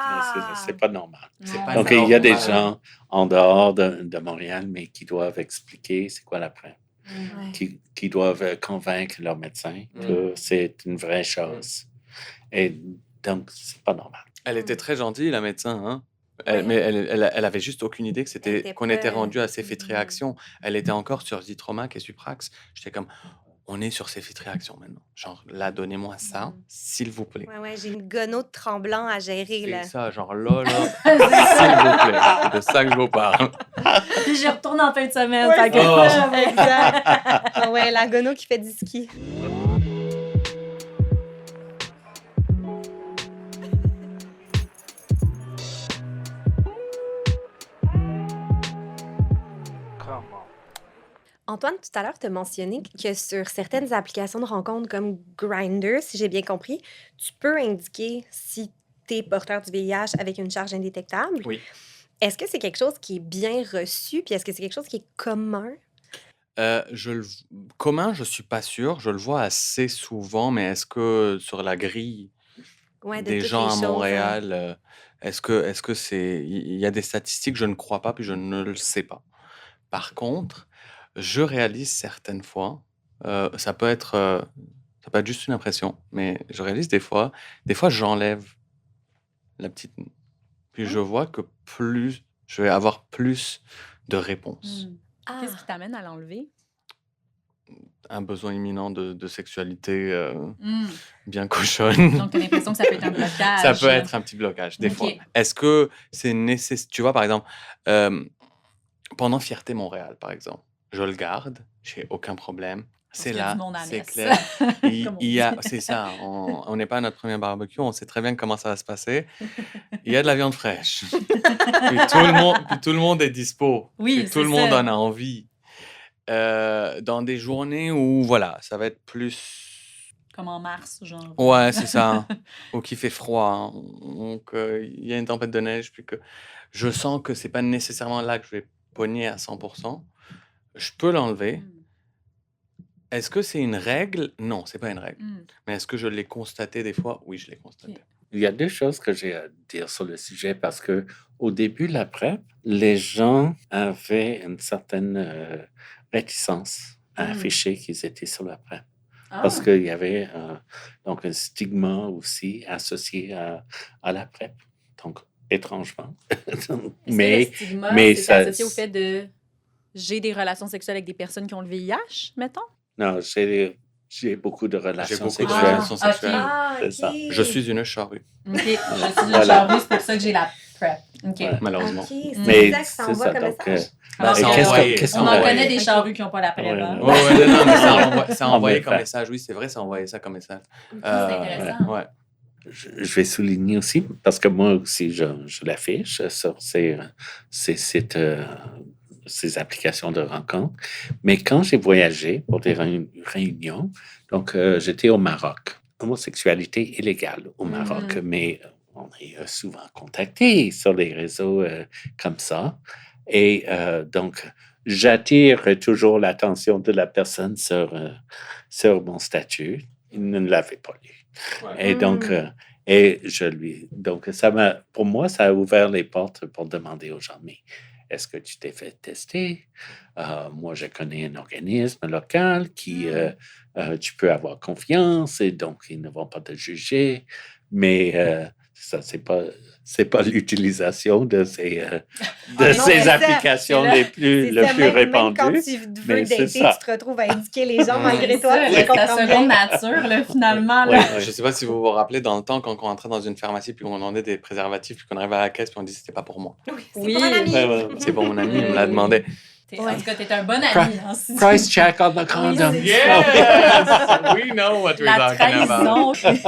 C'est pas normal. C'est Non, pas Donc, c'est il y a des normal. gens en dehors de Montréal, mais qui doivent expliquer c'est quoi la PrEP, Ouais. qui doivent convaincre leur médecin que c'est une vraie chose. Et donc, c'est pas normal. Elle était très gentille, la médecin, hein. Ouais. Mais elle avait juste aucune idée que Elle était qu'on était pas. rendu à ces faits de réaction. Elle était encore sur Zithromac et Suprax. J'étais comme, on est sur ces faits de réaction maintenant. Genre, là, donnez-moi ça, s'il vous plaît. Ouais, j'ai une gono de tremblant à gérer, C'est là. ça, genre là, s'il vous plaît. C'est de ça que je vous parle. Puis j'y retourne en fin de semaine. Ouais, fait que- Oh. Exact. Ah ouais, la gono qui fait du ski. Antoine, tout à l'heure, tu as mentionné que sur certaines applications de rencontres comme Grindr, si j'ai bien compris, tu peux indiquer si tu es porteur du VIH avec une charge indétectable. Oui. Est-ce que c'est quelque chose qui est bien reçu, puis est-ce que c'est quelque chose qui est commun? Commun, je suis pas sûr. Je le vois assez souvent, mais est-ce que sur la grille Ouais, de des toutes gens les à choses, hein. Montréal, est-ce que c'est... Il y a des statistiques, je ne crois pas, puis je ne le sais pas. Par contre, je réalise certaines fois, ça peut être juste une impression, mais je réalise des fois j'enlève la petite... Puis je vois que je vais avoir plus de réponses. Ah. Qu'est-ce qui t'amène à l'enlever? Un besoin imminent de sexualité bien cochonne. Donc, tu as l'impression que ça peut être un blocage. Ça peut être un petit blocage, des Ok. fois. Est-ce que c'est nécessaire? Tu vois, par exemple, pendant Fierté Montréal, par exemple, je le garde, j'ai aucun problème. C'est qu'il y a là, du monde à c'est messe. clair. Comme on dit. C'est ça, on n'est pas à notre premier barbecue, on sait très bien comment ça va se passer. Il y a de la viande fraîche. Puis tout le monde est dispo. Oui, Puis tout le c'est monde ça. en a envie. Dans des journées où, voilà, ça va être plus... Comme en mars, genre. Ouais, c'est ça. Ou qu'il fait froid. Hein. Donc, il y a une tempête de neige, puis que je sens que c'est pas nécessairement là que je vais pogner à 100%. Je peux l'enlever. Est-ce que c'est une règle? Non, c'est pas une règle. Mais est-ce que je l'ai constaté des fois? Oui, je l'ai constaté. Ok. Il y a deux choses que j'ai à dire sur le sujet parce que au début de la PrEP, les gens avaient une certaine réticence à afficher qu'ils étaient sur la PrEP. Parce qu'il y avait donc un stigma aussi associé à la PrEP. Donc, étrangement. Est-ce que le stigma, mais c'est ça- associé au fait de j'ai des relations sexuelles avec des personnes qui ont le VIH, mettons? Non, j'ai beaucoup de relations beaucoup de sexuelles. relations sexuelles. Ah, C'est ça. ok. Je suis une charrue, OK. Je suis une Voilà. charrue, c'est pour ça que j'ai la PrEP. OK. Ouais. malheureusement. Ok, c'est Mais ça que ça c'est envoie ça, comme donc, message. Bah, Ok. ça qu'est-ce envoie- qu'est-ce On qu'on en envoie? connaît des Ok. charrues qui n'ont pas la PrEP. Ouais, hein. ouais. Ouais, non, mais ça a En envoyé effet. comme message. Oui, c'est vrai, ça a envoyé ça comme message. C'est intéressant. Ouais. Je vais souligner aussi, parce que moi aussi, je l'affiche sur ces applications de rencontres. Mais quand j'ai voyagé pour des réunions, donc j'étais au Maroc. Homosexualité illégale au Maroc, mais on est souvent contacté sur les réseaux comme ça. Et donc, j'attire toujours l'attention de la personne sur mon statut. Il ne l'avait pas lu. Et donc, donc pour moi, ça a ouvert les portes pour demander aux gens, mais est-ce que tu t'es fait tester? Moi, je connais un organisme local qui, tu peux avoir confiance et donc ils ne vont pas te juger. Mais ça, c'est pas l'utilisation de Ah de non, ces c'est ça. applications là, C'est le ça, plus même quand répandues. tu veux Mais c'est dater, ça. tu te retrouves à éduquer les gens Mm. malgré C'est toi. ça, Je là, c'est ta comprends seconde bien. nature, là, finalement. Oui, Là. oui. Je sais pas si vous vous rappelez dans le temps quand on rentrait dans une pharmacie puis on demandait des préservatifs puis qu'on arrivait à la caisse puis on disait c'était pas pour moi. Oui, c'est Oui. pour un ami. Ouais, ouais. C'est pour mon ami, il me Oui, l'a oui. demandé. En Ouais. tout cas, t'es un bon Pri- ami. Hein, si tu- Price check on the condom. c'est Yes! We know what we're La talking about. trahison.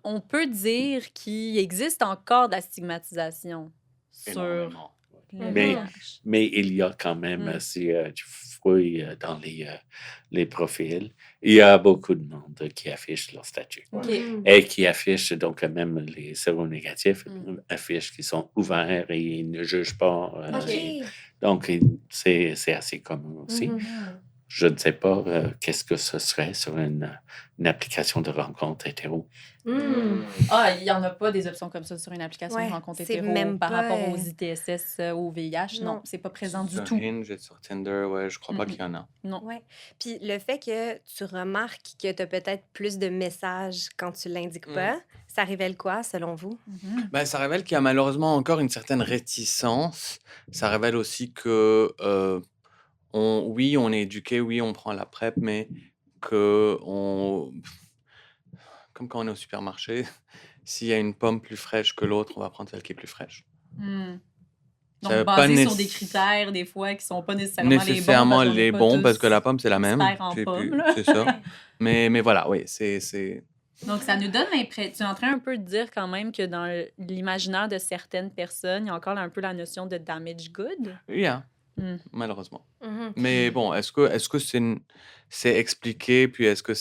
On peut dire qu'il existe encore de la stigmatisation sur Énormément. le Mais, VIH. mais il y a quand même, Mm. si tu fouilles dans les profils, il y a beaucoup de monde qui affiche leur statut. OK. Et qui affichent, donc même les séronégatifs, Mm. affichent qu'ils sont ouverts et ils ne jugent pas. OK. Donc, c'est assez commun aussi. Mhm. Je ne sais pas qu'est-ce que ce serait sur une application de rencontre hétéro. Mm. Ah, il n'y en a pas des options comme ça sur une application Ouais, de rencontre c'est hétéro même par pas, rapport aux ITSS, au VIH. Non, non. c'est pas présent du Sur tout. Hinge et sur Tinder, ouais, je crois pas Mm-mm. qu'il y en a. Non. Ouais. Puis le fait que tu remarques que tu as peut-être plus de messages quand tu l'indiques pas, ça révèle quoi selon vous? Mhm. Ben, ça révèle qu'il y a malheureusement encore une certaine réticence. Ça révèle aussi que, oui, on est éduqué, oui, on prend la PrEP, mais que comme quand on est au supermarché, s'il y a une pomme plus fraîche que l'autre, on va prendre celle qui est plus fraîche. Mm. Ça Donc, veut pas basé sur nécess- des critères, des fois, qui sont pas nécessairement les bons, nécessairement parce qu'on n'est les pas bons, parce tous que la pomme, c'est la même. experts en C'est pommes, plus- là. c'est ça. Mais voilà, oui, c'est... Donc, ça nous donne l'impression... Tu es en train un peu de dire quand même que dans l'imaginaire de certaines personnes, il y a encore un peu la notion de damage good. Oui, hein, Mm. malheureusement. Mhm. Mais bon, est-ce que c'est expliqué, puis est-ce que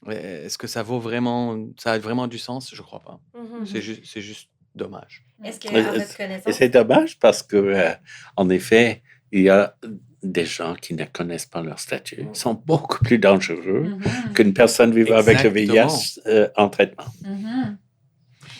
est-ce que ça vaut vraiment, ça a vraiment du sens? Je crois pas. Mhm. C'est juste dommage. Est-ce que, Mais, à votre Et connaissance... c'est dommage parce que, en effet, il y a des gens qui ne connaissent pas leur statut. Ils sont beaucoup plus dangereux Mhm. qu'une personne vivant avec le Exactement. VIH en traitement. Mhm.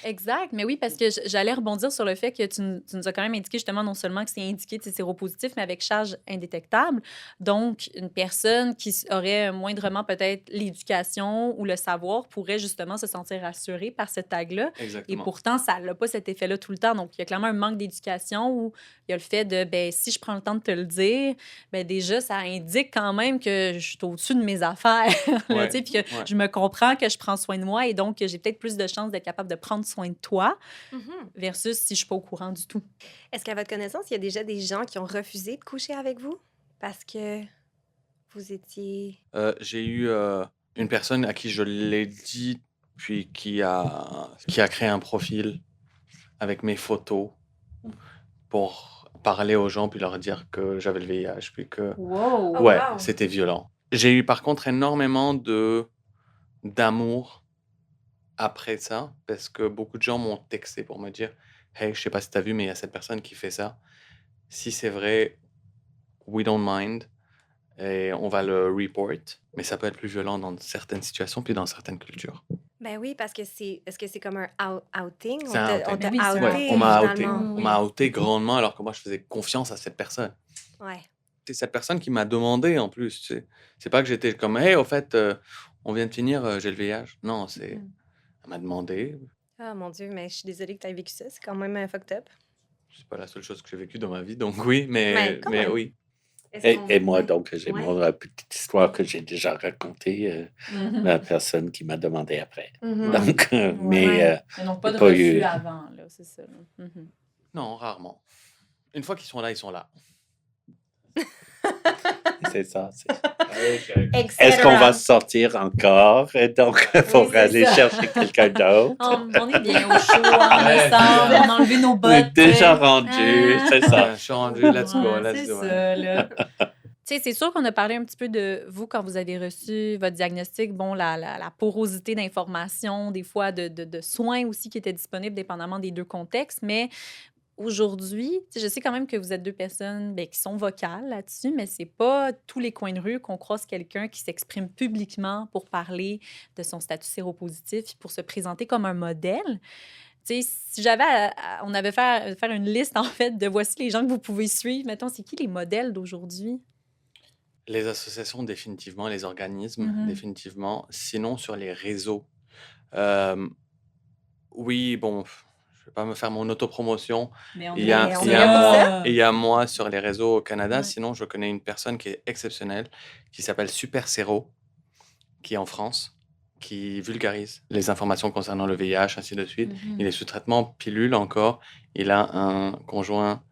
Exact, mais oui, parce que j'allais rebondir sur le fait que tu nous as quand même indiqué justement non seulement que c'est indiqué de séropositif, mais avec charge indétectable. Donc, une personne qui aurait moindrement peut-être l'éducation ou le savoir pourrait justement se sentir rassurée par ce tag-là. Et Exactement. pourtant, ça n'a pas cet effet-là tout le temps. Donc, il y a clairement un manque d'éducation où il y a le fait de, ben, si je prends le temps de te le dire, ben, déjà, ça indique quand même que je suis au-dessus de mes affaires. là, Ouais, tu sais, puis que ouais. je me comprends que je prends soin de moi et donc que j'ai peut-être plus de chances d'être capable de prendre soin de toi Mhm. versus si je suis pas au courant du tout. Est-ce qu'à votre connaissance, il y a déjà des gens qui ont refusé de coucher avec vous parce que vous étiez... J'ai eu une personne à qui je l'ai dit, puis qui a créé un profil avec mes photos pour parler aux gens, puis leur dire que j'avais le VIH, puis que... Wow! Oh, Ouais, wow. c'était violent. J'ai eu par contre énormément d'amour après ça, parce que beaucoup de gens m'ont texté pour me dire « Hey, je sais pas si t'as vu, mais il y a cette personne qui fait ça. Si c'est vrai, we don't mind. Et on va le report. » Mais ça peut être plus violent dans certaines situations, puis dans certaines cultures. Ben oui, parce que c'est... Est-ce que c'est comme un outing? C'est un outing. On t'a Ben oui, c'est un outé, Ouais, on m'a outé. finalement. On m'a outé grandement alors que moi, je faisais confiance à cette personne. Ouais. C'est cette personne qui m'a demandé en plus. Tu sais. C'est pas que j'étais comme « Hey, au fait, on vient de finir, j'ai le VIH. » Non, c'est... Mm. Elle m'a demandé. Ah, mon Dieu, mais je suis désolée que tu aies vécu ça. C'est quand même fucked up. C'est pas la seule chose que j'ai vécue dans ma vie, donc oui, mais quand même. oui. Et moi, Ouais. donc, j'ai Ouais. mon petite histoire que j'ai déjà racontée Mhm. la personne qui m'a demandé après. Mhm. Donc, mais Ouais. Mais donc, pas de pas refus eu. avant, là, c'est ça. Là. Mhm. Non, rarement. Une fois qu'ils sont là, ils sont là. c'est ça. Etc. Est-ce qu'on va sortir encore donc pour c'est aller ça. chercher quelqu'un d'autre? On est bien au chaud en Ouais. décembre, on a enlevé nos On bottes. est déjà tu sais. rendu, Ah. c'est ça. Ouais, je suis rendu, let's go, Ouais, let's c'est do it. ça, là. Tu sais, c'est sûr qu'on a parlé un petit peu de vous quand vous avez reçu votre diagnostic, bon, la porosité d'informations, des fois de soins aussi qui étaient disponibles dépendamment des deux contextes, mais aujourd'hui, tu sais, je sais quand même que vous êtes deux personnes ben, qui sont vocales là-dessus, mais c'est pas tous les coins de rue qu'on croise quelqu'un qui s'exprime publiquement pour parler de son statut séropositif et pour se présenter comme un modèle. Tu sais, si on avait faire une liste, en fait, de voici les gens que vous pouvez suivre, mettons, c'est qui les modèles d'aujourd'hui? Les associations, définitivement, les organismes, Mhm. définitivement. Sinon, sur les réseaux, euh, oui, bon, je vais pas me faire mon autopromotion. Mais on Il y a, Mais on il y est a là pour moi, ça. il y a moi sur les réseaux au Canada. Ouais. Sinon, je connais une personne qui est exceptionnelle, qui s'appelle Super Zero, qui est en France, qui vulgarise les informations concernant le VIH, ainsi de suite. Il est sous traitement pilule encore. Il a un conjoint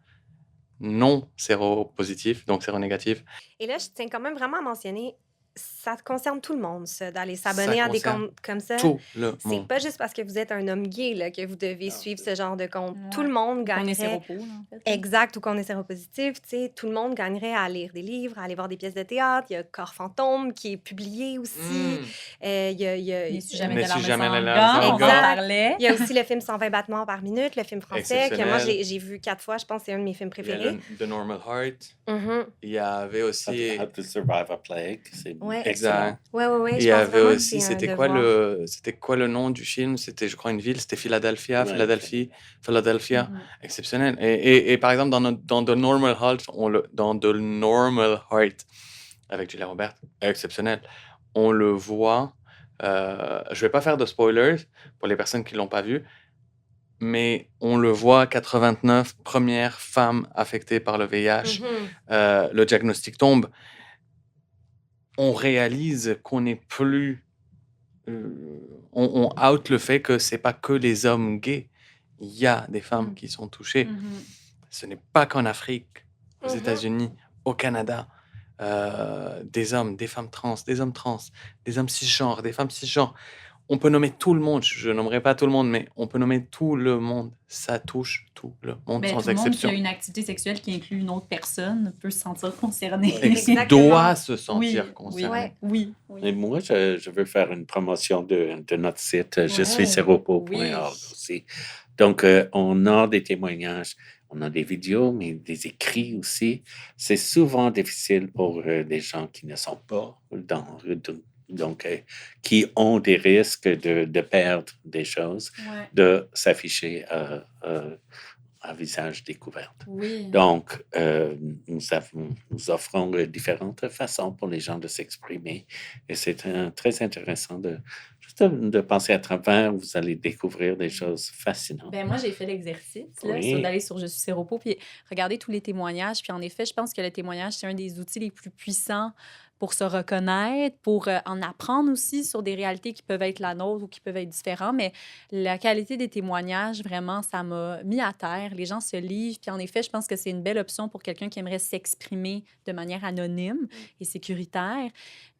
non séropositif, donc séronégatif. Et là, je tiens quand même vraiment à mentionner, ça concerne tout le monde, ça, d'aller Ça s'abonner à des concerne comptes comme ça. tout le C'est monde. pas juste parce que vous êtes un homme gay là, que vous devez suivre ce genre de compte. Tout le Ouais. monde Ou qu'on est gagnerait. séropo, là, en fait. Là. Exact, ou qu'on est séropositif, tu sais, tout le monde gagnerait à lire des livres, à aller voir des pièces de théâtre. Il y a Corps fantôme qui est publié aussi. Mm. Il y a Mais si jamais Mais de si larmes jamais la sanglantes, larme on en Exact. parlait. Il y a aussi le film 120 battements par minute, le film français, que moi Exceptionnel. j'ai vu 4 fois, je pense que c'est un de mes films Il y a préférés. The Normal Heart. Mhm. Il y avait aussi... How to Survive a Plague, c'est Ouais. excellent. Exact. Ouais, Il je y pense avait vraiment que aussi, c'est un c'était quoi devoir. c'était quoi le nom du film? C'était, je crois, une ville, c'était Philadelphia, Ouais, Philadelphia, Mhm. exceptionnel. Et par exemple, dans The Normal Heart, dans The Normal Heart, avec Julia Roberts, exceptionnel, on le voit, je vais pas faire de spoilers pour les personnes qui l'ont pas vu, mais on le voit, 89 premières femmes affectées par le VIH, Mhm. le diagnostic tombe, on réalise qu'on n'est plus... on out le fait que c'est pas que les hommes gays. Il y a des femmes qui sont touchées. Mhm. Ce n'est pas qu'en Afrique, aux Mhm. États-Unis, au Canada. Des hommes, des femmes trans, des hommes trans, des hommes cisgenres, des femmes cisgenres. On peut nommer tout le monde. Je nommerai pas tout le monde, mais on peut nommer tout le monde. Ça touche tout le monde, Ben, sans tout le monde qui exception. a une activité sexuelle qui inclut une autre personne peut se sentir concerné. Exactement. Doit se sentir Oui, concerné. Ouais. oui. Et moi, je veux faire une promotion de notre site, je suis séropo.org Oui. aussi. Donc, on a des témoignages, on a des vidéos, mais des écrits aussi. C'est souvent difficile pour des gens qui ne sont pas donc, qui ont des risques de perdre des choses, Ouais. de s'afficher à visage découvert. Oui. Donc, nous offrons différentes façons pour les gens de s'exprimer et c'est très intéressant juste de penser à travers, vous allez découvrir des choses fascinantes. Ben moi, j'ai fait l'exercice là, Oui. d'aller sur Je suis séropo puis regarder tous les témoignages. Puis en effet, je pense que le témoignage, c'est un des outils les plus puissants pour se reconnaître, pour en apprendre aussi sur des réalités qui peuvent être la nôtre ou qui peuvent être différentes. Mais la qualité des témoignages, vraiment, ça m'a mis à terre. Les gens se livrent. Puis en effet, je pense que c'est une belle option pour quelqu'un qui aimerait s'exprimer de manière anonyme et sécuritaire,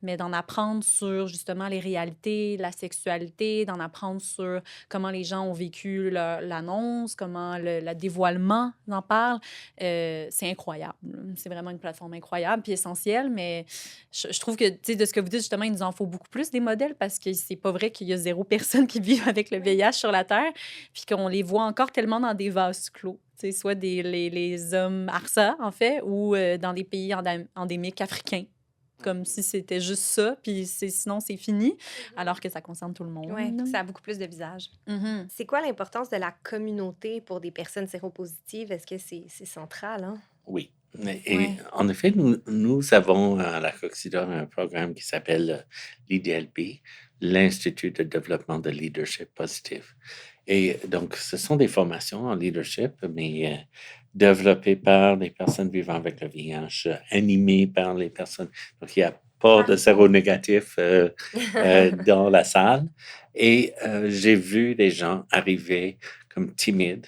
mais d'en apprendre sur justement les réalités, la sexualité, d'en apprendre sur comment les gens ont vécu l'annonce, comment le dévoilement en parle. C'est incroyable. C'est vraiment une plateforme incroyable puis essentielle, mais je trouve que, tu sais, de ce que vous dites, justement, il nous en faut beaucoup plus des modèles parce que c'est pas vrai qu'il y a 0 personne qui vit avec le VIH sur la Terre puis qu'on les voit encore tellement dans des vases clos. Tu sais, soit les hommes Arsa, en fait, ou dans des pays endémiques africains. Comme si c'était juste ça, puis sinon c'est fini, alors que ça concerne tout le monde. Oui, ça a beaucoup plus de visages. Mhm. C'est quoi l'importance de la communauté pour des personnes séropositives? Est-ce que c'est central, hein? Oui. Et Ouais. en effet, nous avons à la Coxida un programme qui s'appelle l'IDLP, l'Institut de développement de leadership positif. Et donc, ce sont des formations en leadership, mais développées par des personnes vivant avec le VIH, animées par les personnes. Donc, il n'y a pas de séronégatif dans la salle. Et j'ai vu des gens arriver comme timides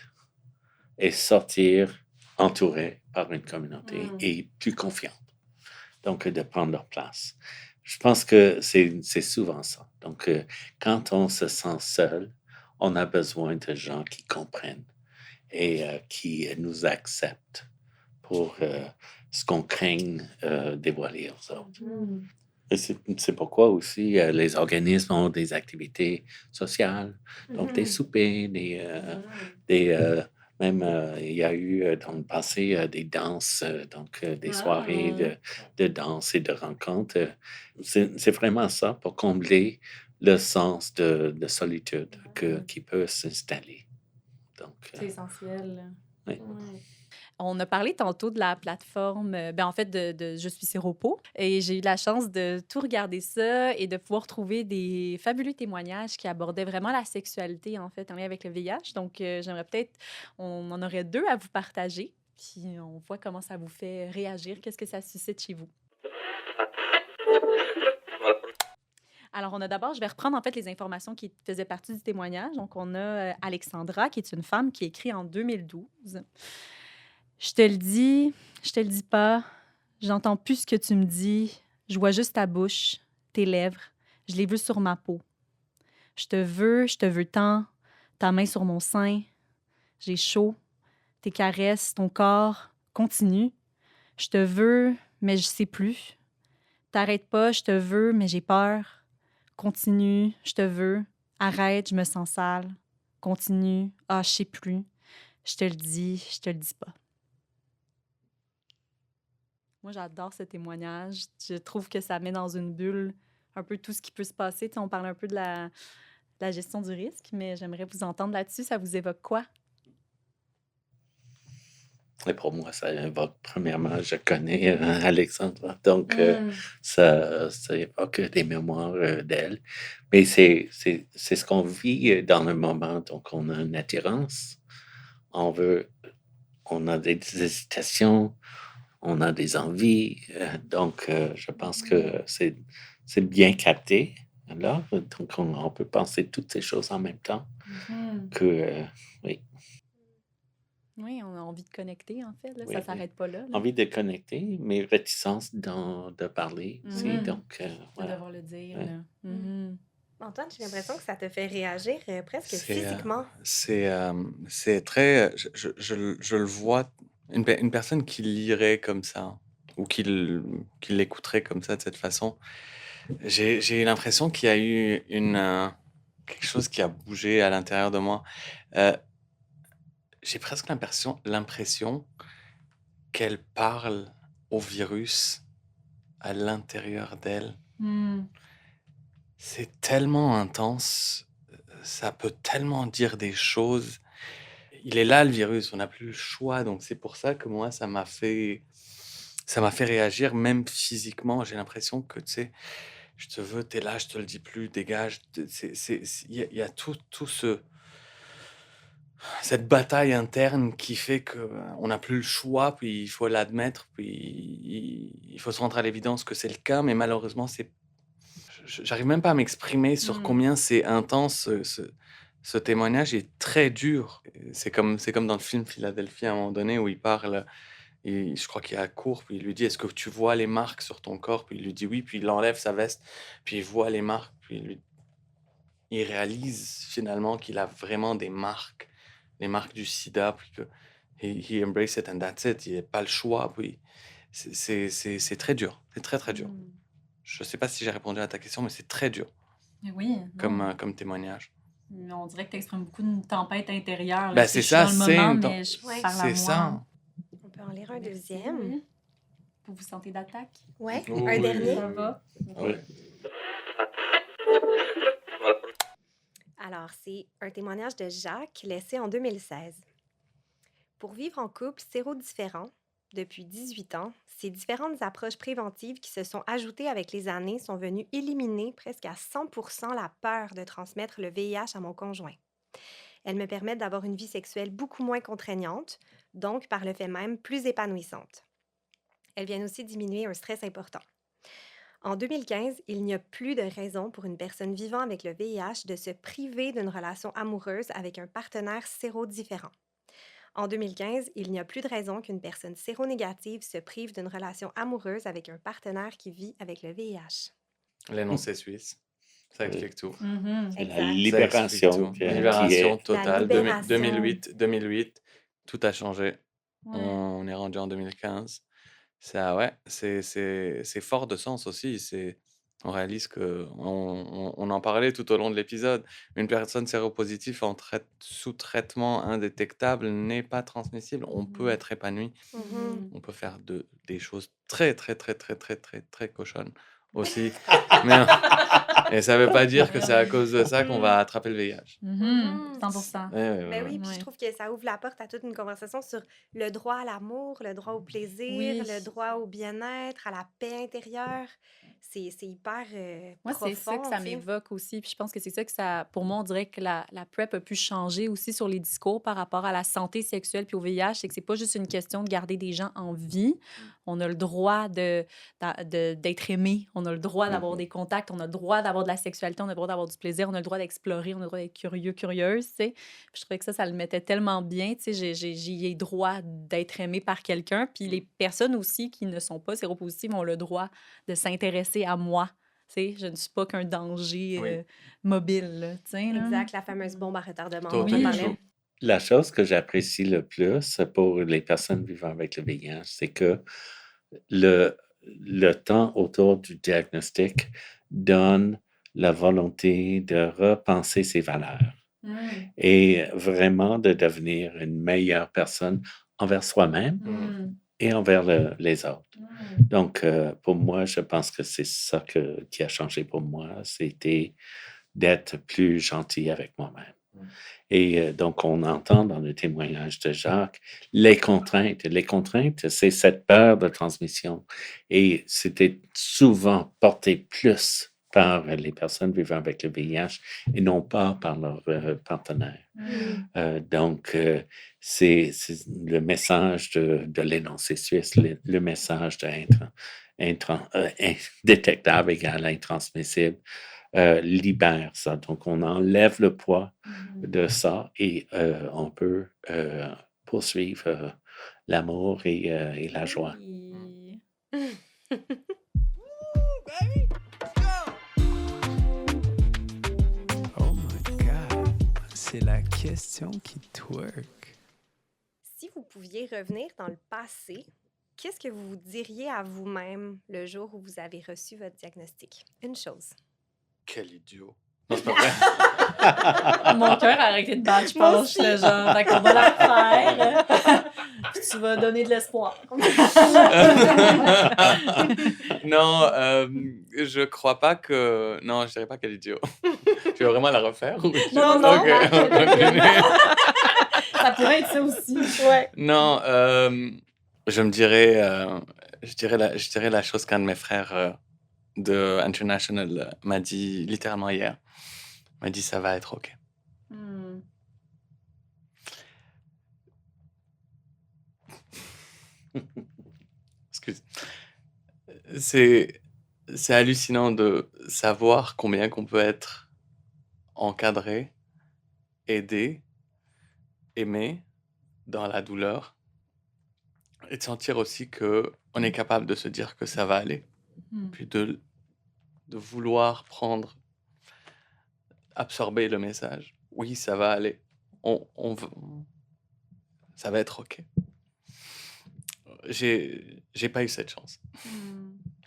et sortir entourés par une communauté et plus confiants. Donc, de prendre leur place. Je pense que c'est souvent ça. Donc, quand on se sent seul, on a besoin de gens qui comprennent et qui nous acceptent pour ce qu'on craigne dévoiler aux autres. Et c'est pourquoi aussi les organismes ont des activités sociales, donc des soupers, même il y a eu dans le passé des danses, donc des soirées de danse et de rencontres. C'est vraiment ça pour combler le sens de solitude qui peut s'installer. Donc, C'est essentiel. oui. Ouais. On a parlé tantôt de la plateforme, en fait, de Je suis Séropo et j'ai eu la chance de tout regarder ça et de pouvoir trouver des fabuleux témoignages qui abordaient vraiment la sexualité, en fait, en lien avec le VIH. Donc, j'aimerais peut-être, on en aurait 2 à vous partager, puis on voit comment ça vous fait réagir, qu'est-ce que ça suscite chez vous. Alors, on a d'abord, je vais reprendre en fait les informations qui faisaient partie du témoignage. Donc, on a Alexandra, qui est une femme qui a écrit en 2012. Je te le dis, je te le dis pas. J'entends plus ce que tu me dis. Je vois juste ta bouche, tes lèvres. Je les veux sur ma peau. Je te veux tant. Ta main sur mon sein. J'ai chaud. Tes caresses, ton corps. Continue. Je te veux, mais je sais plus. T'arrêtes pas, je te veux, mais j'ai peur. Continue, je te veux. Arrête, je me sens sale. Continue. Ah, je sais plus. Je te le dis pas. Moi, j'adore ce témoignage. Je trouve que ça met dans une bulle un peu tout ce qui peut se passer. Tu sais, on parle un peu de la gestion du risque, mais j'aimerais vous entendre là-dessus. Ça vous évoque quoi? Et pour moi, ça évoque, premièrement, je connais Alexandra, donc Mm. ça évoque des mémoires d'elle. Mais c'est ce qu'on vit dans le moment. Donc, on a une attirance, on veut, on a des hésitations, on a des envies. Donc, je pense que c'est bien capté. Là, donc, on peut penser toutes ces choses en même temps Mhm. que, oui, Oui, on a envie de connecter, en fait. Là. Ça oui, oui. s'arrête pas là. Envie de connecter, mais réticence de parler aussi. Mhm. Donc, De voilà. devoir le dire. Ouais. Là. Mhm. Antoine, j'ai l'impression que ça te fait réagir presque C'est, physiquement. c'est très. Je le vois, une personne qui lirait comme ça, ou qui l'écouterait comme ça, de cette façon. J'ai l'impression qu'il y a eu quelque chose qui a bougé à l'intérieur de moi. Euh, j'ai presque l'impression qu'elle parle au virus à l'intérieur d'elle. Mm. C'est tellement intense, ça peut tellement dire des choses. Il est là le virus, on n'a plus le choix, donc c'est pour ça que moi ça m'a fait réagir même physiquement. J'ai l'impression que, tu sais, je te veux, t'es là, je te le dis plus, dégage. Il y a tout cette bataille interne qui fait que on n'a plus le choix, puis il faut l'admettre, puis il faut se rendre à l'évidence que c'est le cas, mais malheureusement, j'arrive même pas à m'exprimer sur Mm. combien c'est intense. Ce témoignage est très dur. C'est comme dans le film Philadelphie à un moment donné où il parle, et je crois qu'il est à court, puis il lui dit: «Est-ce que tu vois les marques sur ton corps?» Puis il lui dit: «Oui», puis il enlève sa veste, puis il voit les marques, puis il réalise finalement qu'il a vraiment des marques, les marques du sida, puis que he embrace it and that's it. Il a pas le choix, puis c'est très dur. C'est très, très dur. Mm. Je sais pas si j'ai répondu à ta question, mais c'est très dur Mais oui, comme, non. comme témoignage. On dirait que tu exprimes beaucoup une tempête intérieure. Là. Ben, Tu sais, c'est je suis ça, dans le c'est moment, une mais je Ouais. parle à c'est moi. ça. On peut en lire un Merci, deuxième. oui. Vous vous sentez d'attaque? Ouais, Oui. un dernier. Ça va? Oui. Alors, c'est un témoignage de Jacques laissé en 2016. Pour vivre en couple sérodifférent, depuis 18 ans, ces différentes approches préventives qui se sont ajoutées avec les années sont venues éliminer presque à 100% la peur de transmettre le VIH à mon conjoint. Elles me permettent d'avoir une vie sexuelle beaucoup moins contraignante, donc par le fait même plus épanouissante. Elles viennent aussi diminuer un stress important. En 2015, il n'y a plus de raison pour une personne vivant avec le VIH de se priver d'une relation amoureuse avec un partenaire sérodifférent. En 2015, il n'y a plus de raison qu'une personne séronégative se prive d'une relation amoureuse avec un partenaire qui vit avec le VIH. L'énoncé suisse. Ça Oui. explique tout. Mhm. C'est la Exact. Ça explique libération tout. qui Libération est. La totale. libération. 2008, tout a changé. Ouais. On est rendu en 2015. Ça, ouais, c'est fort de sens aussi. On réalise que, on en parlait tout au long de l'épisode, une personne séropositive sous traitement indétectable n'est pas transmissible. On peut Mhm. être épanoui, Mhm. Mhm. on peut faire des choses très, très, très, très, très, très, très cochonnes aussi. Mais et ça veut pas dire que c'est à cause de ça qu'on va attraper le VIH. Mhm. 100%. Ouais, ouais, Ben ouais, oui, ouais. puis je Ouais. trouve que ça ouvre la porte à toute une conversation sur le droit à l'amour, le droit au plaisir, Oui. le droit au bien-être, à la paix intérieure. C'est hyper Moi, c'est ça que profond, ça tu sais. m'évoque aussi. Puis je pense que c'est ça que ça, pour moi, on dirait que la PrEP a pu changer aussi sur les discours par rapport à la santé sexuelle puis au VIH. C'est que c'est pas juste une question de garder des gens en vie. On a le droit d'être aimé. On a le droit d'avoir Mhm. des contacts. On a le droit d'avoir de la sexualité. On a le droit d'avoir du plaisir. On a le droit d'explorer. On a le droit d'être curieux, curieuse, tu sais. Puis je trouvais que ça le mettait tellement bien. Tu sais, j'y ai droit d'être aimé par quelqu'un. Puis les personnes aussi qui ne sont pas séropositives ont le droit de s'intéresser à moi. Tu sais, je ne suis pas qu'un danger Oui. mobile, là, tu sais, là. Exact, la fameuse bombe à retardement dont on Totally parlait. true. La chose que j'apprécie le plus pour les personnes vivant avec le VIH, c'est que le, le temps autour du diagnostic donne la volonté de repenser ses valeurs et vraiment de devenir une meilleure personne envers soi-même et envers les autres. Donc, pour moi, je pense que c'est ça qui a changé pour moi, c'était d'être plus gentil avec moi-même. Et donc, on entend dans le témoignage de Jacques les contraintes. Les contraintes, c'est cette peur de transmission. Et c'était souvent porté plus par les personnes vivant avec le VIH et non pas par leur partenaire. Donc, c'est le message de l'énoncé suisse, le message d'être indétectable égale intransmissible, libère ça. Donc, on enlève le poids de ça et on peut poursuivre l'amour et la joie. Oui. Oh my God, c'est la question qui twerk. Si vous pouviez revenir dans le passé, qu'est-ce que vous diriez à vous-même le jour où vous avez reçu votre diagnostic? Une chose. Quel idiot. Non, c'est pas vrai. Mon cœur a arrêté de battre, je Moi pense. aussi. Le genre, fait qu'on va la faire. Puis tu vas donner de l'espoir. Non, je crois pas que... Non, je dirais pas quel idiot. Tu veux vraiment la refaire? Ou... Non, non, Ok, non. on continue. Ça pourrait être ça aussi. Ouais. Non, je me dirais... je dirais la chose qu'un de mes frères de International m'a dit littéralement hier. Il m'a dit, ça va être OK. Excuse. C'est hallucinant de savoir combien qu'on peut être encadré, aidé, aimé dans la douleur et de sentir aussi que on est capable de se dire que ça va aller, puis de vouloir absorber le message. Oui, ça va aller. Ça va être OK. J'ai pas eu cette chance.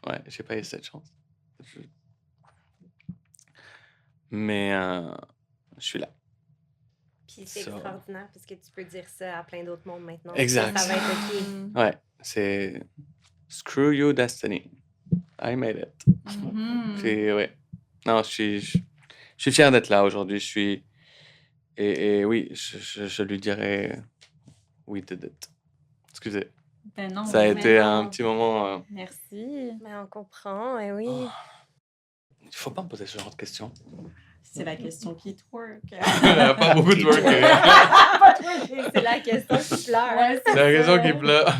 Ouais, j'ai pas eu cette chance. Mais je suis là. Puis c'est Ça- extraordinaire parce que tu peux dire ça à plein d'autres mondes maintenant. Exact. Ça va être OK. Ouais, c'est Screw you, Destiny. I made it. Puis, ouais. Non, je suis fier d'être là aujourd'hui. Je suis. Et oui, je lui dirais. We did it. Excusez. Ben non, Ça a mais été non. un petit moment. Merci. Mais on comprend, eh oui. Il faut pas me poser ce genre de questions. C'est la question qui twerk. Pas beaucoup de work. Pas twerker, c'est la question qui pleure. Ouais, C'est la question qui pleure.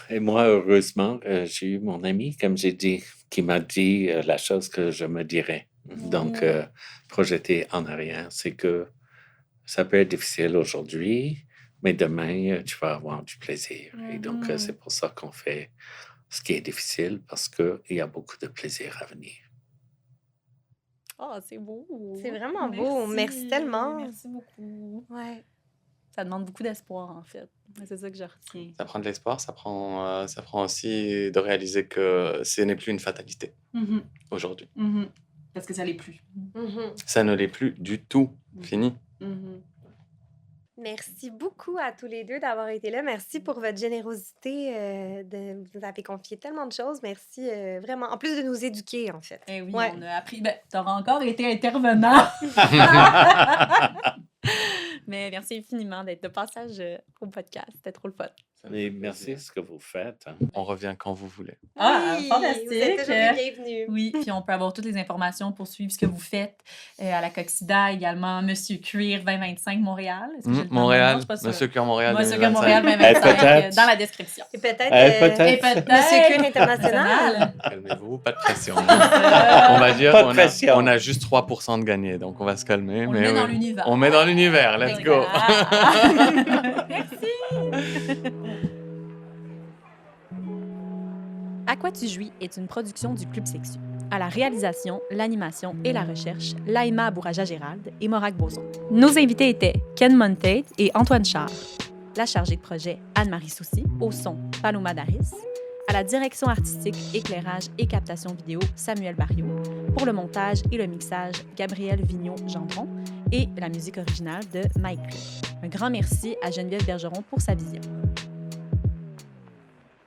Et moi, heureusement, j'ai eu mon ami, comme j'ai dit, qui m'a dit la chose que je me dirais. Donc, projeté en arrière, c'est que ça peut être difficile aujourd'hui, mais demain, tu vas avoir du plaisir. Et donc, c'est pour ça qu'on fait ce qui est difficile, parce qu'il y a beaucoup de plaisir à venir. Oh, c'est beau. C'est vraiment beau. Merci tellement. Merci beaucoup. Ouais. Ça demande beaucoup d'espoir, en fait. C'est ça que je retiens. Ça prend de l'espoir, ça prend aussi de réaliser que ce n'est plus une fatalité aujourd'hui. Parce que ça l'est plus. Mhm. Ça ne l'est plus du tout. Fini. Merci beaucoup à tous les deux d'avoir été là. Merci pour votre générosité. Vous avez confié tellement de choses. Merci vraiment. En plus de nous éduquer, en fait. Eh oui, Ouais. on a appris. Ben, t'auras encore été intervenant. Mais merci infiniment d'être de passage au podcast. C'était trop le fun. Mais merci de ce que vous faites. Hein. On revient quand vous voulez. Ah, Oui, fantastique. Vous êtes toujours les bienvenus. Oui, puis on peut avoir toutes les informations pour suivre ce que vous faites à la Coxida, également Monsieur Cuir 2025 Montréal. Est-ce que j'ai le bon nom? Montréal, Je suis pas sûre. Monsieur Cœur Montréal. Monsieur Cuir 2025. Montréal Eh, 2025 peut-être. dans la description. Et peut-être Peut-être. Et peut-être. Monsieur Cuir International. Calmez-vous, pas de pression. On va dire Pas de qu'on pression. on a juste 3% de gagné, donc on va se calmer. On mais le met oui. dans l'univers. On met dans l'univers, let's go. Voilà. Merci. À quoi tu jouis est une production du Club Sexu. À la réalisation, l'animation et la recherche, Laïma Abouraja-Gérald et Morag Boson. Nos invités étaient Ken Montate et Antoine Char. La chargée de projet, Anne-Marie Soucy. Au son, Paloma Daris. À la direction artistique, éclairage et captation vidéo, Samuel Barriot. Pour le montage et le mixage, Gabriel Vigneault-Gendron. Et la musique originale de Mike Lee. Un grand merci à Geneviève Bergeron pour sa vision.